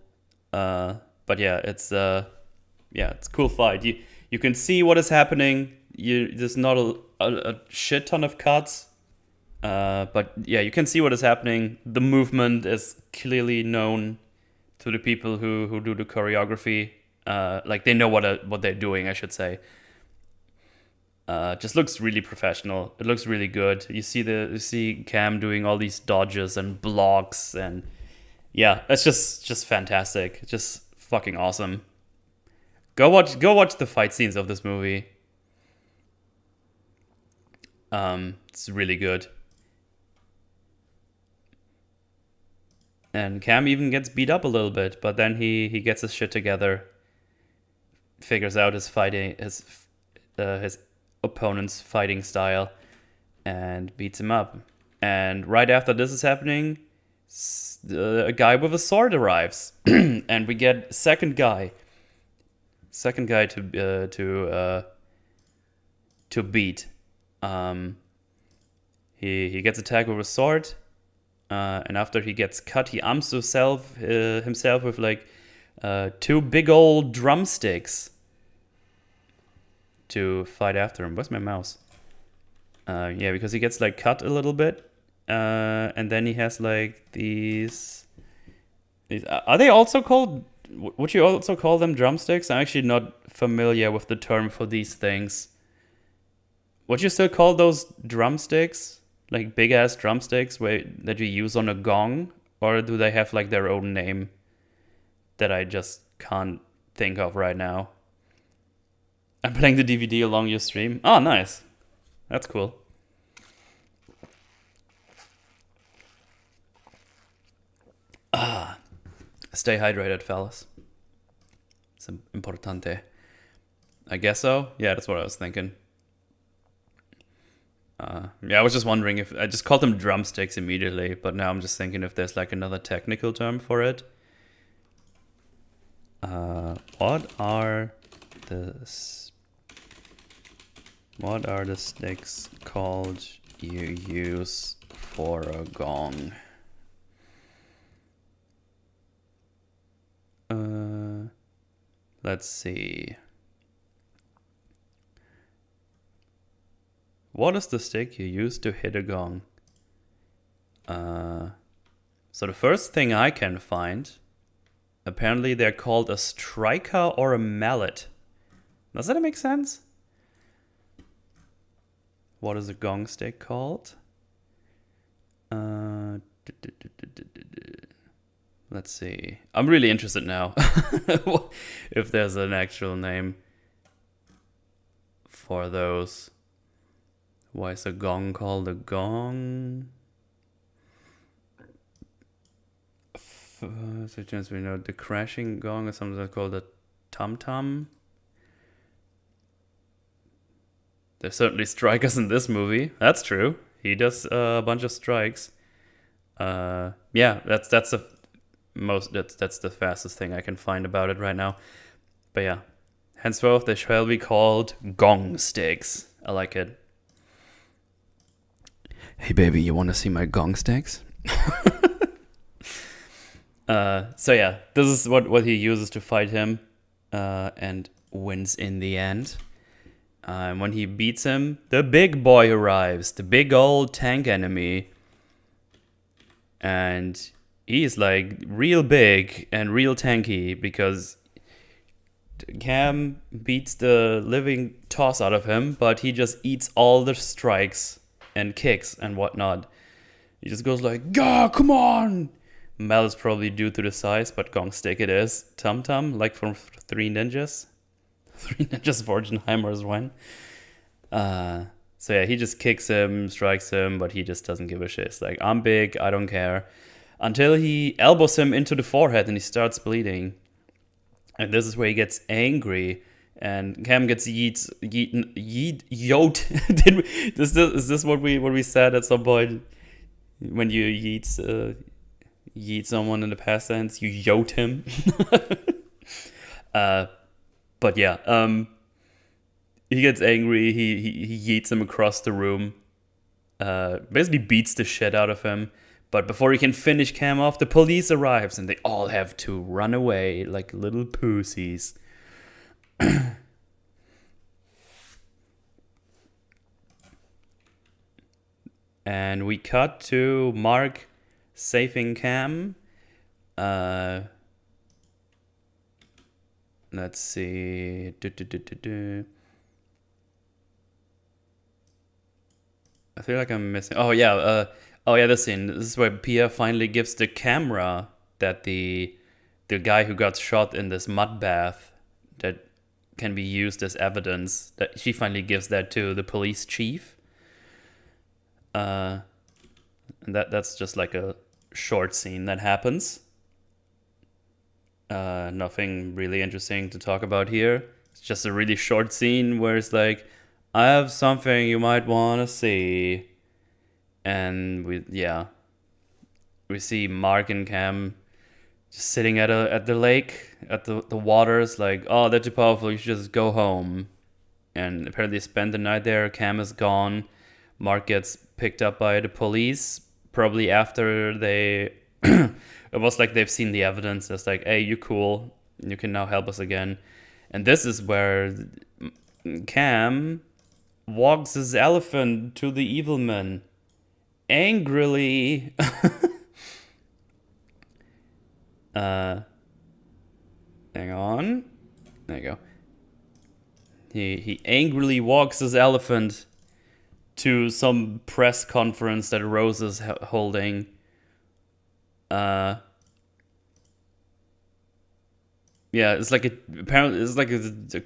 Speaker 1: But yeah, it's a cool fight. You can see what is happening. There's not a shit ton of cuts. But yeah, you can see what is happening. The movement is clearly known to the people who do the choreography. Like they know what they're doing, I should say. Just looks really professional. It looks really good. You see Cam doing all these dodges and blocks, and yeah, it's just fantastic. Just fucking awesome. Go watch the fight scenes of this movie. It's really good. And Cam even gets beat up a little bit, but then he gets his shit together, figures out his opponent's fighting style, and beats him up. And right after this is happening, a guy with a sword arrives, and we get second guy to beat. He gets attacked with a sword, and after he gets cut, he arms himself with like two big old drumsticks to fight after him. Where's my mouse? Yeah, because he gets like cut a little bit, and then he has like these. Are they also called? Would you also call them drumsticks? I'm actually not familiar with the term for these things. Would you still call those drumsticks? Like big ass drumsticks that you use on a gong? Or do they have like their own name that I just can't think of right now? I'm playing the DVD along your stream. Oh, nice. That's cool. Stay hydrated, fellas. It's importante. I guess so. Yeah, that's what I was thinking. Yeah, I was just wondering if I just called them drumsticks immediately, but now I'm just thinking if there's like another technical term for it. What are the sticks called you use for a gong? Let's see. What is the stick you use to hit a gong? So the first thing I can find, apparently they're called a striker or a mallet. Does that make sense? What is a gong stick called? Let's see. I'm really interested now if there's an actual name for those. Why is a gong called a gong? Suggests we know the crashing gong is sometimes called a tum-tum. There's certainly strikers in this movie. That's true. He does a bunch of strikes. Yeah, that's the that's the fastest thing I can find about it right now. But yeah, henceforth they shall be called gong sticks. I like it. Hey baby, you want to see my gong sticks? So yeah, this is what he uses to fight him, and wins in the end. When he beats him, the big boy arrives, the big old tank enemy. And he's like real big and real tanky because Cam beats the living toss out of him, but he just eats all the strikes and kicks and whatnot. He just goes like, "Gah, come on!" Mel is probably due to the size, but gong stick it is. Tum Tum, like from Three Ninjas. Three Ninjas Forgenheimer's one. So yeah, he just kicks him, strikes him, but he just doesn't give a shit. It's like, I'm big, I don't care. Until he elbows him into the forehead and he starts bleeding. And this is where he gets angry. And Cam gets yoked. Is this what we said at some point? When you yeet someone in the past tense, you yote him. But yeah, he gets angry. He yeets him across the room. Basically beats the shit out of him. But before he can finish Cam off, the police arrives and they all have to run away like little pussies. And we cut to Mark saving Cam. Let's see. I feel like I'm missing. Oh yeah, this scene. This is where Pia finally gives the camera that the guy who got shot in this mud bath that can be used as evidence. That she finally gives that to the police chief. And that's just like a short scene that happens. Nothing really interesting to talk about here. It's just a really short scene where it's like, I have something you might want to see. And we see Mark and Cam just sitting at the lake, at the waters, like, oh, they're too powerful, you should just go home. And apparently spend the night there. Cam is gone. Mark gets picked up by the police, probably after they it was like they've seen the evidence. It's like, hey, you cool, you can now help us again. And this is where Cam walks his elephant to the evil man angrily. Hang on. There you go. He angrily walks his elephant to some press conference that Rose is holding. It's like a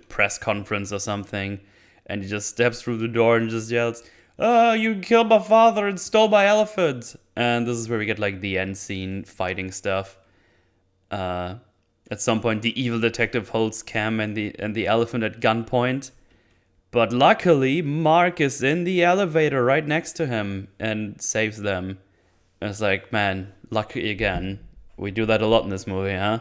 Speaker 1: press conference or something, and he just steps through the door and just yells, "Oh, you killed my father and stole my elephant!" And this is where we get like the end scene fighting stuff. At some point, the evil detective holds Cam and the elephant at gunpoint, but luckily Mark is in the elevator right next to him and saves them. And it's like, man, lucky again. We do that a lot in this movie, huh?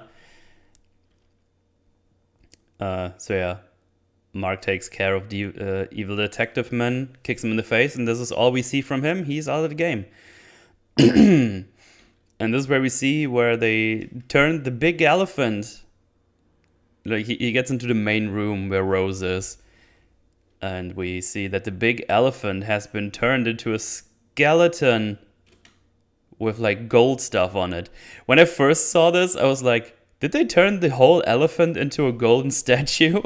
Speaker 1: Mark takes care of the evil detective man, kicks him in the face, and this is all we see from him. He's out of the game. And this is where we see where they turn the big elephant. Like he gets into the main room where Rose is. And we see that the big elephant has been turned into a skeleton with like gold stuff on it. When I first saw this, I was like, did they turn the whole elephant into a golden statue?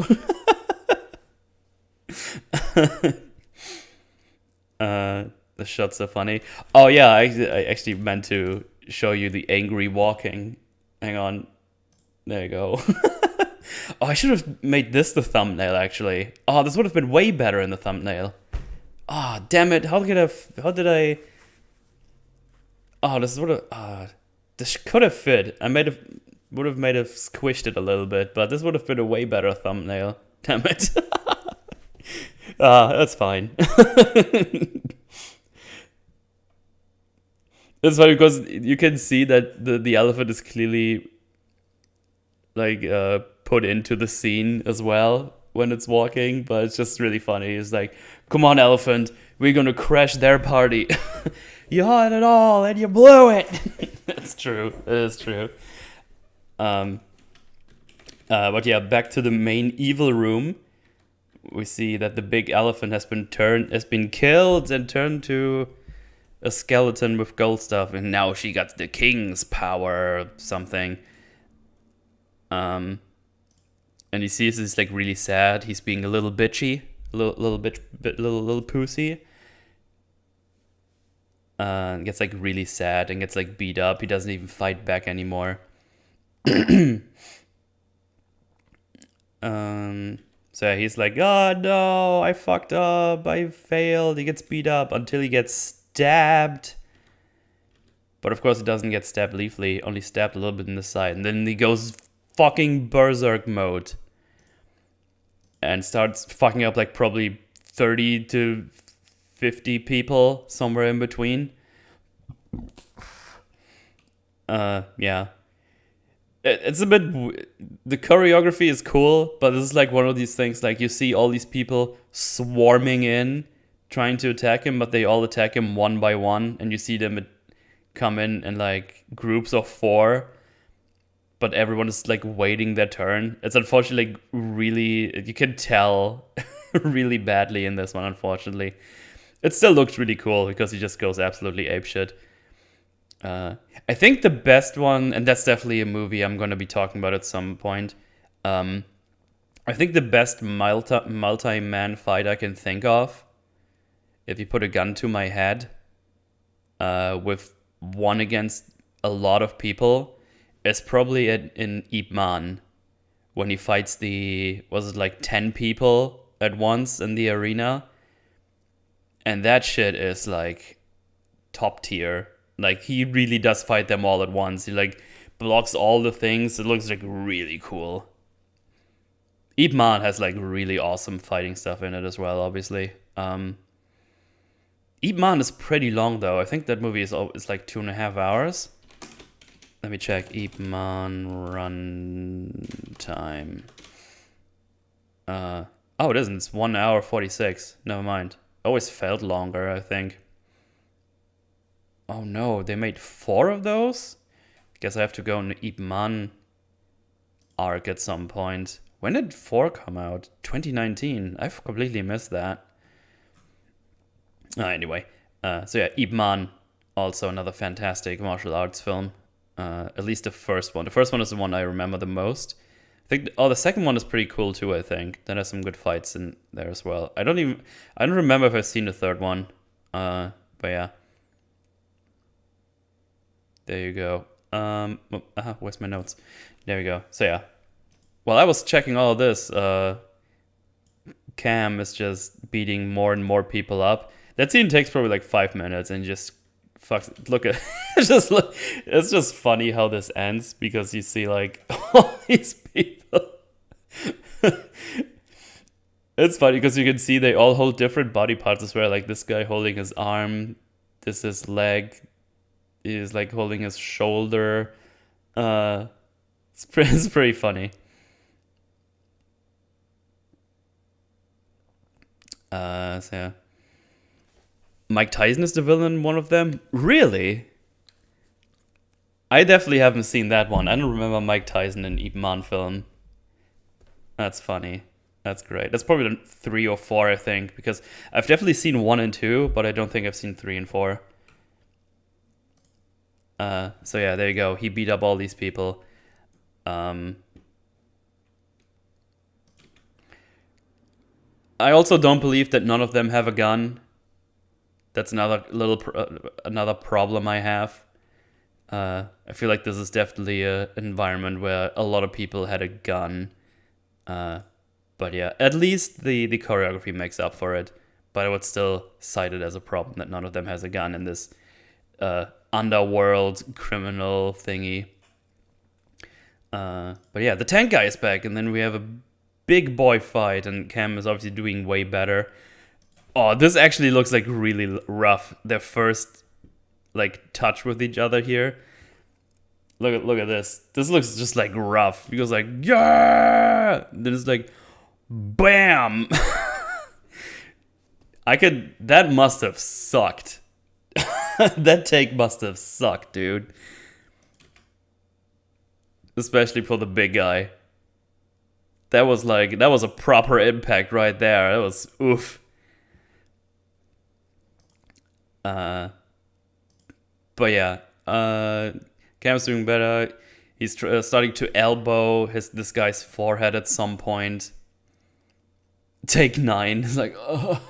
Speaker 1: The shots are funny. Oh yeah, I actually meant to show you the angry walking. Hang on. There you go. Oh, I should have made this the thumbnail, actually. Oh, this would have been way better in the thumbnail. Oh, damn it. How did I... Oh, this could have fit. Would have made it squished it a little bit, but this would have been a way better thumbnail. Damn it. That's fine. It's funny because you can see that the elephant is clearly like put into the scene as well when it's walking, but it's just really funny. It's like, come on, elephant, we're gonna crash their party. You had it all and you blew it. It's true. It is true. But yeah, back to the main evil room. We see that the big elephant has been killed and turned to a skeleton with gold stuff, and now she got the king's power or something. And he sees he's like really sad. He's being a little bitchy, little pussy. And gets like really sad and gets like beat up. He doesn't even fight back anymore. So yeah, he's like, oh no, I fucked up, I failed. He gets beat up until he gets stabbed. But of course he doesn't get stabbed lethally, only stabbed a little bit in the side. And then he goes fucking berserk mode. And starts fucking up like probably 30 to 50 people, somewhere in between. Yeah. It's a bit... The choreography is cool, but this is like one of these things, like you see all these people swarming in, trying to attack him, but they all attack him one by one, and you see them come in like groups of 4, but everyone is like waiting their turn. It's unfortunately like, really... You can tell really badly in this one, unfortunately. It still looks really cool, because he just goes absolutely apeshit. I think the best one, and that's definitely a movie I'm going to be talking about at some point. I think the best multi-man fight I can think of if you put a gun to my head, with one against a lot of people, is probably in Ip Man, when he fights was it like 10 people at once in the arena? And that shit is like top tier. Like, he really does fight them all at once. He like blocks all the things. It looks like really cool. Ip Man has like really awesome fighting stuff in it as well, obviously. Ip Man is pretty long though. I think that movie is like 2.5 hours. Let me check. Ip Man run time. Oh, it isn't. It's 1 hour 46. Never mind. Always felt longer, I think. Oh no, they made 4 of those? Guess I have to go in the Ip Man arc at some point. When did 4 come out? 2019. I've completely missed that. Anyway, so yeah, Ip Man, also another fantastic martial arts film. At least the first one. The first one is the one I remember the most. I think. The second one is pretty cool too. I think that has some good fights in there as well. I don't remember if I've seen the third one. But yeah. There you go. Where's my notes? There we go. So yeah. While I was checking all of this, Cam is just beating more and more people up. That scene takes probably like 5 minutes and just fucks. Look at it's just funny how this ends, because you see like all these people. It's funny because you can see they all hold different body parts as well. Like this guy holding his arm, this is his leg, is like holding his shoulder. It's pretty funny. So yeah. Mike Tyson is the villain in one of them? Really? I definitely haven't seen that one. I don't remember Mike Tyson in Ip Man film. That's funny. That's great. That's probably 3 or 4, I think, because I've definitely seen 1 and 2, but I don't think I've seen 3 and 4. So yeah, there you go. He beat up all these people. I also don't believe that none of them have a gun. That's another another problem I have. I feel like this is definitely an environment where a lot of people had a gun. But yeah, at least the choreography makes up for it. But I would still cite it as a problem that none of them has a gun in this underworld criminal thingy. But yeah, the tank guy is back, and then we have a big boy fight, and Cam is obviously doing way better. Oh, this actually looks like really rough. Their first like touch with each other here. Look at this. This looks just like rough. He goes like, yeah. Then it's like, bam. That must have sucked. That take must have sucked, dude. Especially for the big guy. That was a proper impact right there. That was oof. But yeah, Cam's doing better. He's starting to elbow this guy's forehead at some point. Take 9. It's like, oh.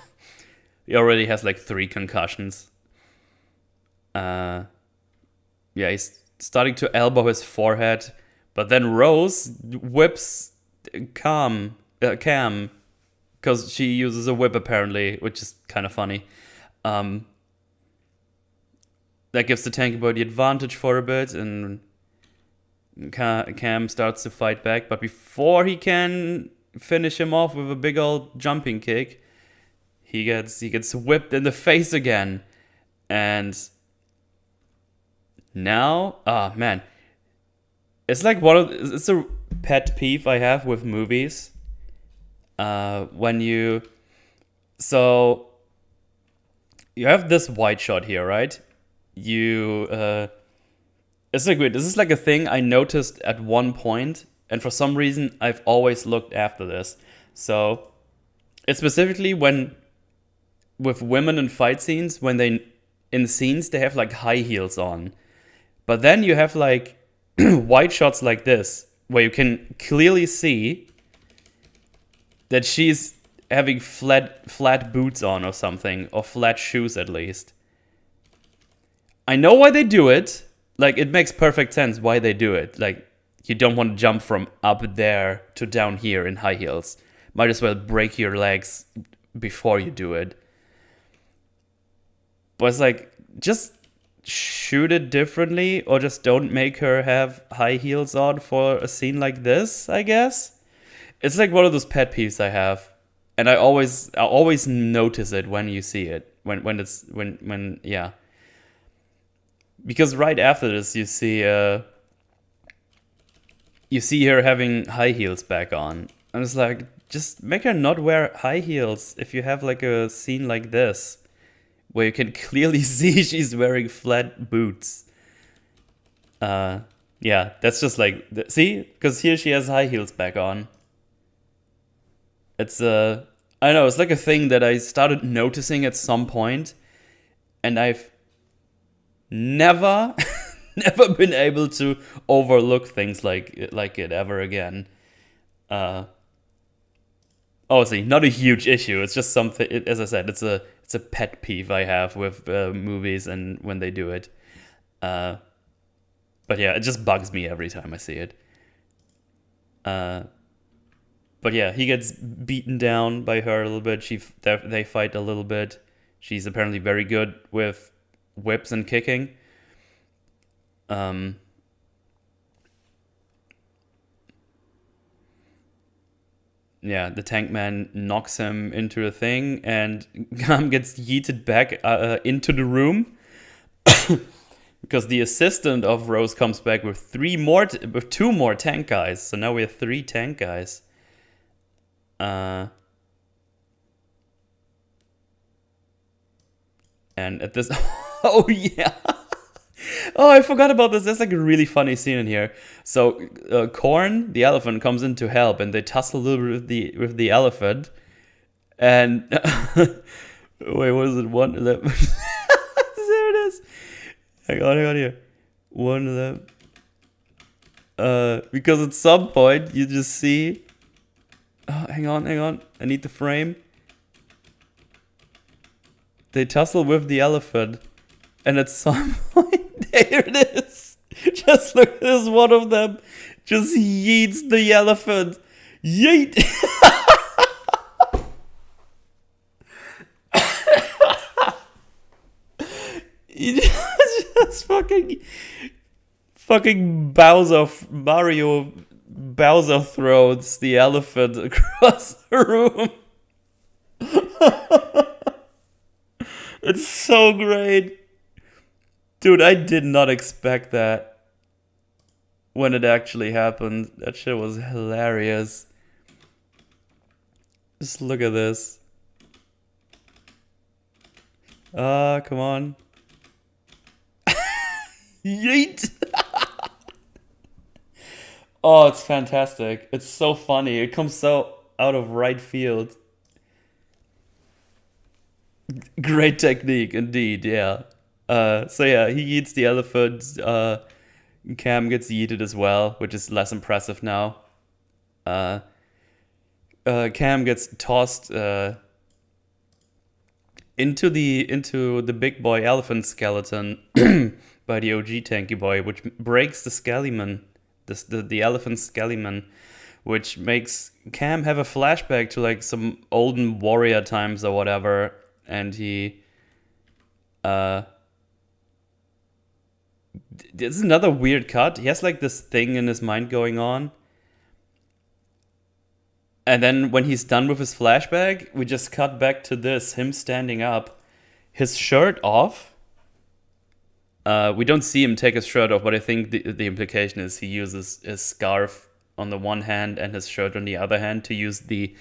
Speaker 1: He already has like 3 concussions. Yeah, he's starting to elbow his forehead, but then Rose whips Cam, because she uses a whip apparently, which is kind of funny. That gives the tank boy the advantage for a bit, and Cam starts to fight back. But before he can finish him off with a big old jumping kick, he gets whipped in the face again. And now, man, it's like it's a pet peeve I have with movies. When you have this wide shot here, right? It's like weird. This is like a thing I noticed at one point, and for some reason I've always looked after this. So it's specifically with women in fight scenes, when they have like high heels on, but then you have like wide shots like this where you can clearly see that she's having flat boots on or something, or flat shoes at least. I know why they do it. Like, it makes perfect sense why they do it. Like, you don't want to jump from up there to down here in high heels. Might as well break your legs before you do it. But it's like, just shoot it differently, or just don't make her have high heels on for a scene like this, I guess. It's like one of those pet peeves I have. And I always notice it when you see it. When yeah. Because right after this you see her having high heels back on. And it's like, just make her not wear high heels if you have like a scene like this, where you can clearly see she's wearing flat boots. Yeah, that's just like, see? Because here she has high heels back on. It's, I don't know, it's like a thing that I started noticing at some point, and I've never, never been able to overlook things like it ever again. Obviously, not a huge issue. It's just something. As I said, it's a pet peeve I have with movies and when they do it. But yeah, it just bugs me every time I see it. But yeah, he gets beaten down by her a little bit. They fight a little bit. She's apparently very good with whips and kicking. Yeah, the tank man knocks him into a thing, and Gam gets yeeted back into the room because the assistant of Rose comes back with two more tank guys. So now we have 3 tank guys. And at this, oh yeah. Oh, I forgot about this. There's like a really funny scene in here. So, Korn, the elephant, comes in to help, and they tussle a little bit with the elephant. And wait, what is it? 111. There it is. Hang on here. 111. Because at some point you just see. Oh, hang on. I need the frame. They tussle with the elephant, and at some point. There it is. Just look at this. One of them just yeets the elephant. Yeet. He just fucking Mario Bowser throws the elephant across the room. It's so great. Dude, I did not expect that when it actually happened. That shit was hilarious. Just look at this. Come on. Yeet! Oh, it's fantastic. It's so funny. It comes so out of right field. Great technique, indeed, yeah. So yeah, he eats the elephant. Cam gets yeeted as well, which is less impressive now. Cam gets tossed into the big boy elephant skeleton by the OG tanky boy, which breaks the skellyman, the elephant skellyman, which makes Cam have a flashback to like some olden warrior times or whatever, and he this is another weird cut. He has like this thing in his mind going on. And then when he's done with his flashback, we just cut back to this, him standing up, his shirt off. We don't see him take his shirt off, but I think the implication is he uses his scarf on the one hand and his shirt on the other hand to use the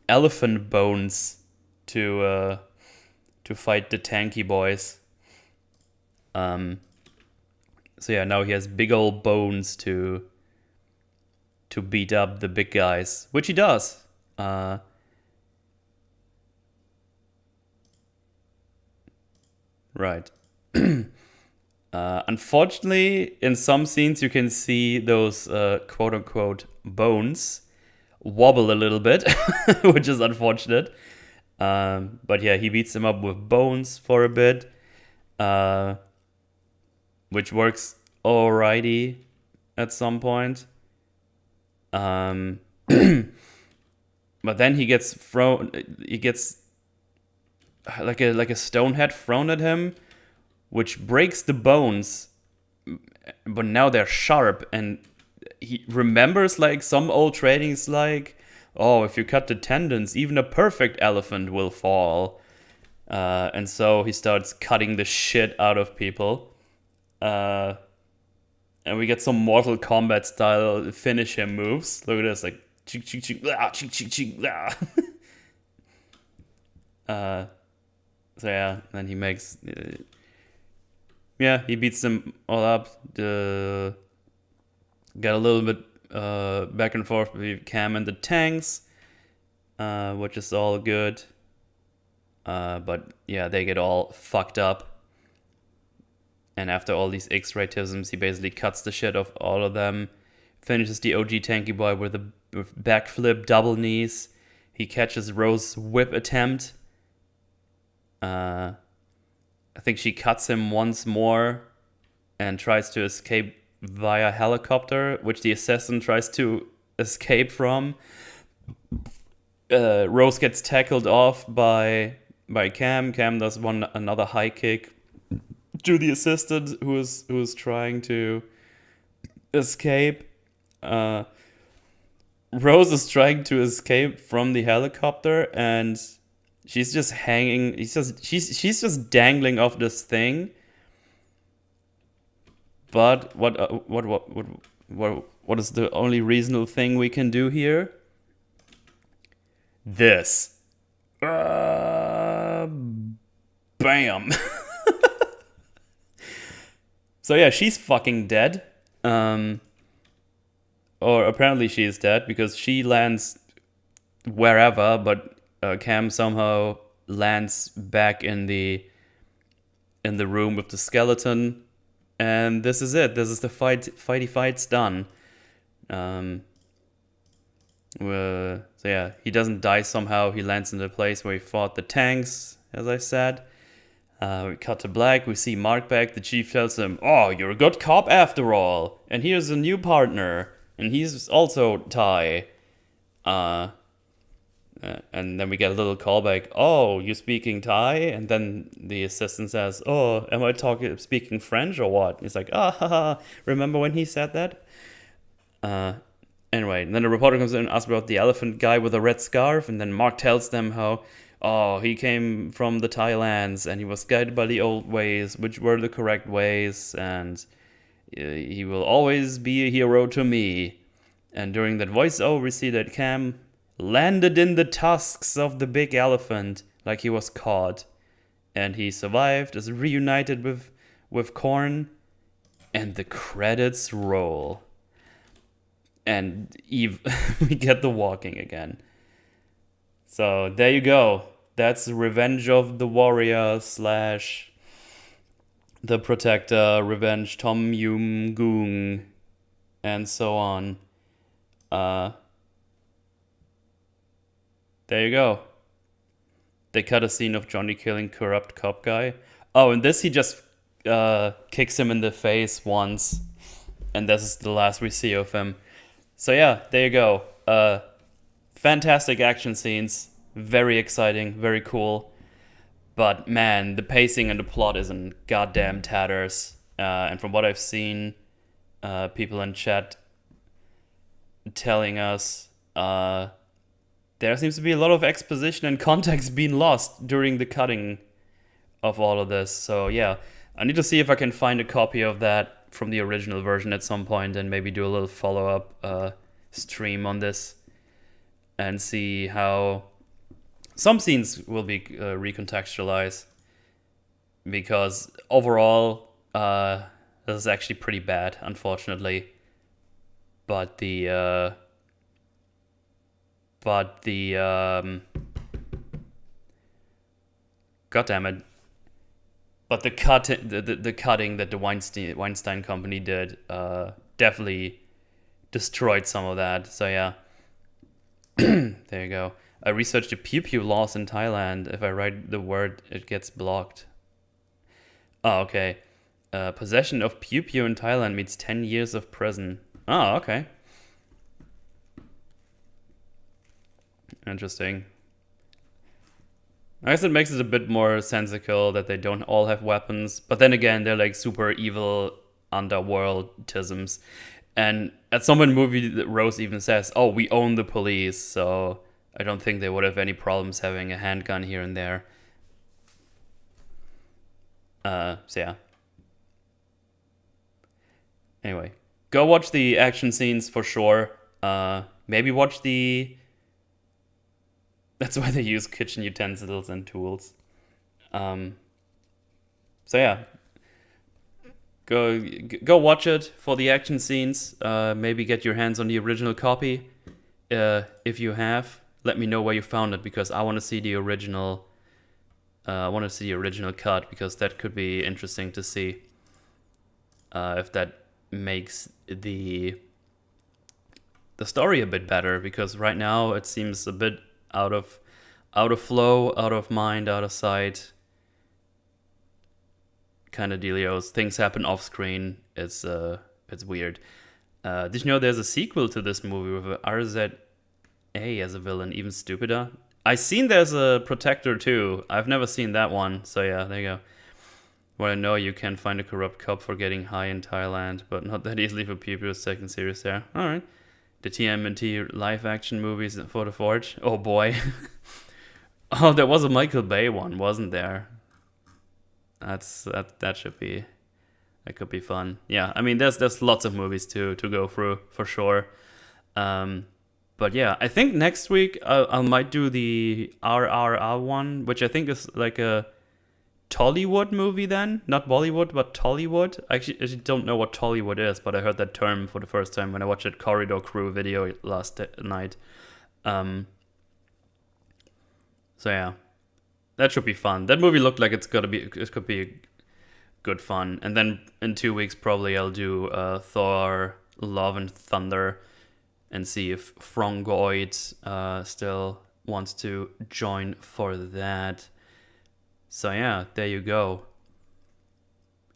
Speaker 1: elephant bones to fight the tanky boys. So yeah, now he has big old bones to beat up the big guys, which he does. Right. Unfortunately, in some scenes you can see those quote-unquote bones wobble a little bit, which is unfortunate. But yeah, he beats him up with bones for a bit, which works alrighty at some point. But then he gets thrown. He gets like a stone head thrown at him, which breaks the bones. But now they're sharp, and he remembers like some old trainings, like, oh, if you cut the tendons, even a perfect elephant will fall. And so he starts cutting the shit out of people. And we get some Mortal Kombat style finish him moves. Look at this, like ching ching ching, blah, ching ching ching, blah. So yeah, then he makes, he beats them all up. Got a little bit back and forth between Cam and the tanks, which is all good. But yeah, they get all fucked up. And after all these X-ray tisms, he basically cuts the shit off all of them. Finishes the OG Tanky Boy with a backflip, double knees. He catches Rose's whip attempt. I think she cuts him once more and tries to escape via helicopter, which the assassin tries to escape from. Rose gets tackled off by Cam. Cam does another high kick to the assistant who is trying to escape. Rose is trying to escape from the helicopter, and she's just hanging. She's just dangling off this thing. But what is the only reasonable thing we can do here? This. Bam. So yeah, she's fucking dead. Or apparently she is dead because she lands wherever, but Cam somehow lands back in the room with the skeleton, and this is it. This is the fight's done. So yeah, he doesn't die somehow. He lands in the place where he fought the tanks, as I said. We cut to black. We see Mark back. The chief tells him, "Oh, you're a good cop after all. And here's a new partner. And he's also Thai." And then we get a little callback. "Oh, you're speaking Thai?" And then the assistant says, "Oh, am I speaking French or what?" He's like, haha, remember when he said that? Anyway, and then the reporter comes in and asks about the elephant guy with a red scarf. And then Mark tells them how, oh, he came from the Thailands and he was guided by the old ways, which were the correct ways. And he will always be a hero to me. And during that voiceover, we see that Cam landed in the tusks of the big elephant like he was caught. And he survived, is reunited with Korn. And the credits roll. And we get the walking again. So there you go. That's Revenge of the Warrior / The Protector, Revenge Tom Yum Goong, and so on. There you go. They cut a scene of Johnny killing corrupt cop guy. Oh, and this he just kicks him in the face once. And this is the last we see of him. So yeah, there you go. Fantastic action scenes. Very exciting, very cool. But man, the pacing and the plot is in goddamn tatters. And from what I've seen, people in chat telling us, there seems to be a lot of exposition and context being lost during the cutting of all of this. So yeah, I need to see if I can find a copy of that from the original version at some point and maybe do a little follow-up stream on this and see how some scenes will be recontextualized, because overall this is actually pretty bad, unfortunately. But the God damn it. But the cutting that the Weinstein company did definitely destroyed some of that. So yeah, There you go. I researched the pew pew laws in Thailand. If I write the word, it gets blocked. Oh, okay. Possession of pew pew in Thailand means 10 years of prison. Oh, okay. Interesting. I guess it makes it a bit more sensical that they don't all have weapons. But then again, they're like super evil underworldisms. And at some point in the movie, Rose even says, oh, we own the police. So I don't think they would have any problems having a handgun here and there. So yeah. Anyway, go watch the action scenes for sure. Maybe watch the... That's why they use kitchen utensils and tools. So yeah, go watch it for the action scenes. Maybe get your hands on the original copy. If you have, let me know where you found it because I want to see the original. I want to see the original cut because that could be interesting to see. If that makes the story a bit better because right now it seems a bit out of flow, out of mind, out of sight kind of dealios. Things happen off screen. It's weird. Did you know there's a sequel to this movie with RZA as a villain, even stupider? I seen there's a Protector too. I've never seen that one. So yeah, there you go. Well, I know you can find a corrupt cop for getting high in Thailand, but not that easily for people taking serious there. All right. The TMNT live action movies for the Forge. Oh boy. Oh, there was a Michael Bay one, wasn't there? That should be, that could be fun. Yeah, I mean there's lots of movies to go through for sure. But yeah, I think next week I might do the RRR one, which I think is like a Tollywood movie then, not Bollywood, but Tollywood. I actually don't know what Tollywood is, but I heard that term for the first time when I watched that Corridor Crew video last night. So yeah, that should be fun. That movie looked like it could be good fun. And then in 2 weeks probably I'll do Thor: Love and Thunder and see if Frongoid still wants to join for that. So yeah, there you go.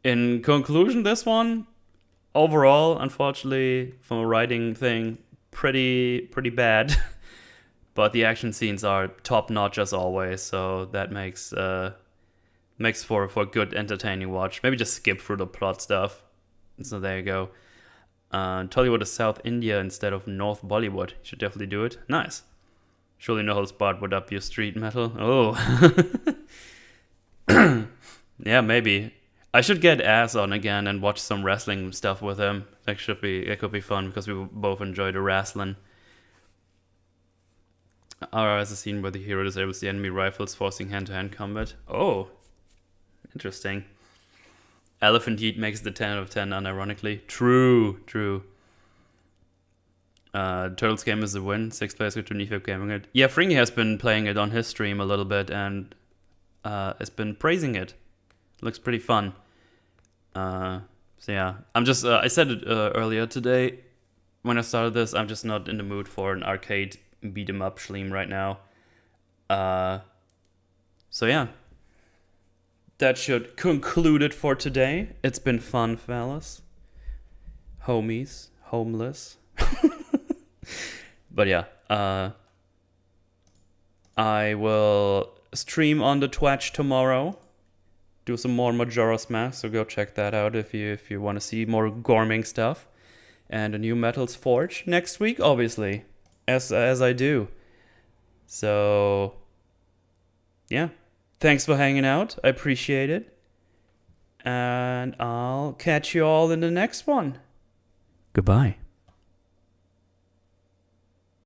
Speaker 1: In conclusion, this one, overall, unfortunately, from a writing thing, pretty bad. But the action scenes are top notch as always, so that makes for a good entertaining watch. Maybe just skip through the plot stuff. So there you go. Tollywood is South India instead of North Bollywood. You should definitely do it. Nice. Surely no holds barred would up your street metal. Oh. Yeah, maybe. I should get Ass on again and watch some wrestling stuff with him. That could be fun because we both enjoy the wrestling. RR is a scene where the hero disables the enemy rifles, forcing hand-to-hand combat. Oh, interesting. Elephant Heat makes the 10 out of 10 unironically. True. Turtles game is a win. 6 players go to Nifib gaming it. Yeah, Fringy has been playing it on his stream a little bit and has been praising it. Looks pretty fun. So yeah, I'm just, I said it earlier today when I started this, I'm just not in the mood for an arcade beat 'em up schleem right now. So yeah, that should conclude it for today. It's been fun, fellas. Homies, homeless. But yeah, I will stream on the Twitch tomorrow. Do some more Majora's Mask, so go check that out if you want to see more gorming stuff. And a new Metals Forge next week, obviously, as I do. So yeah, thanks for hanging out. I appreciate it. And I'll catch you all in the next one. Goodbye.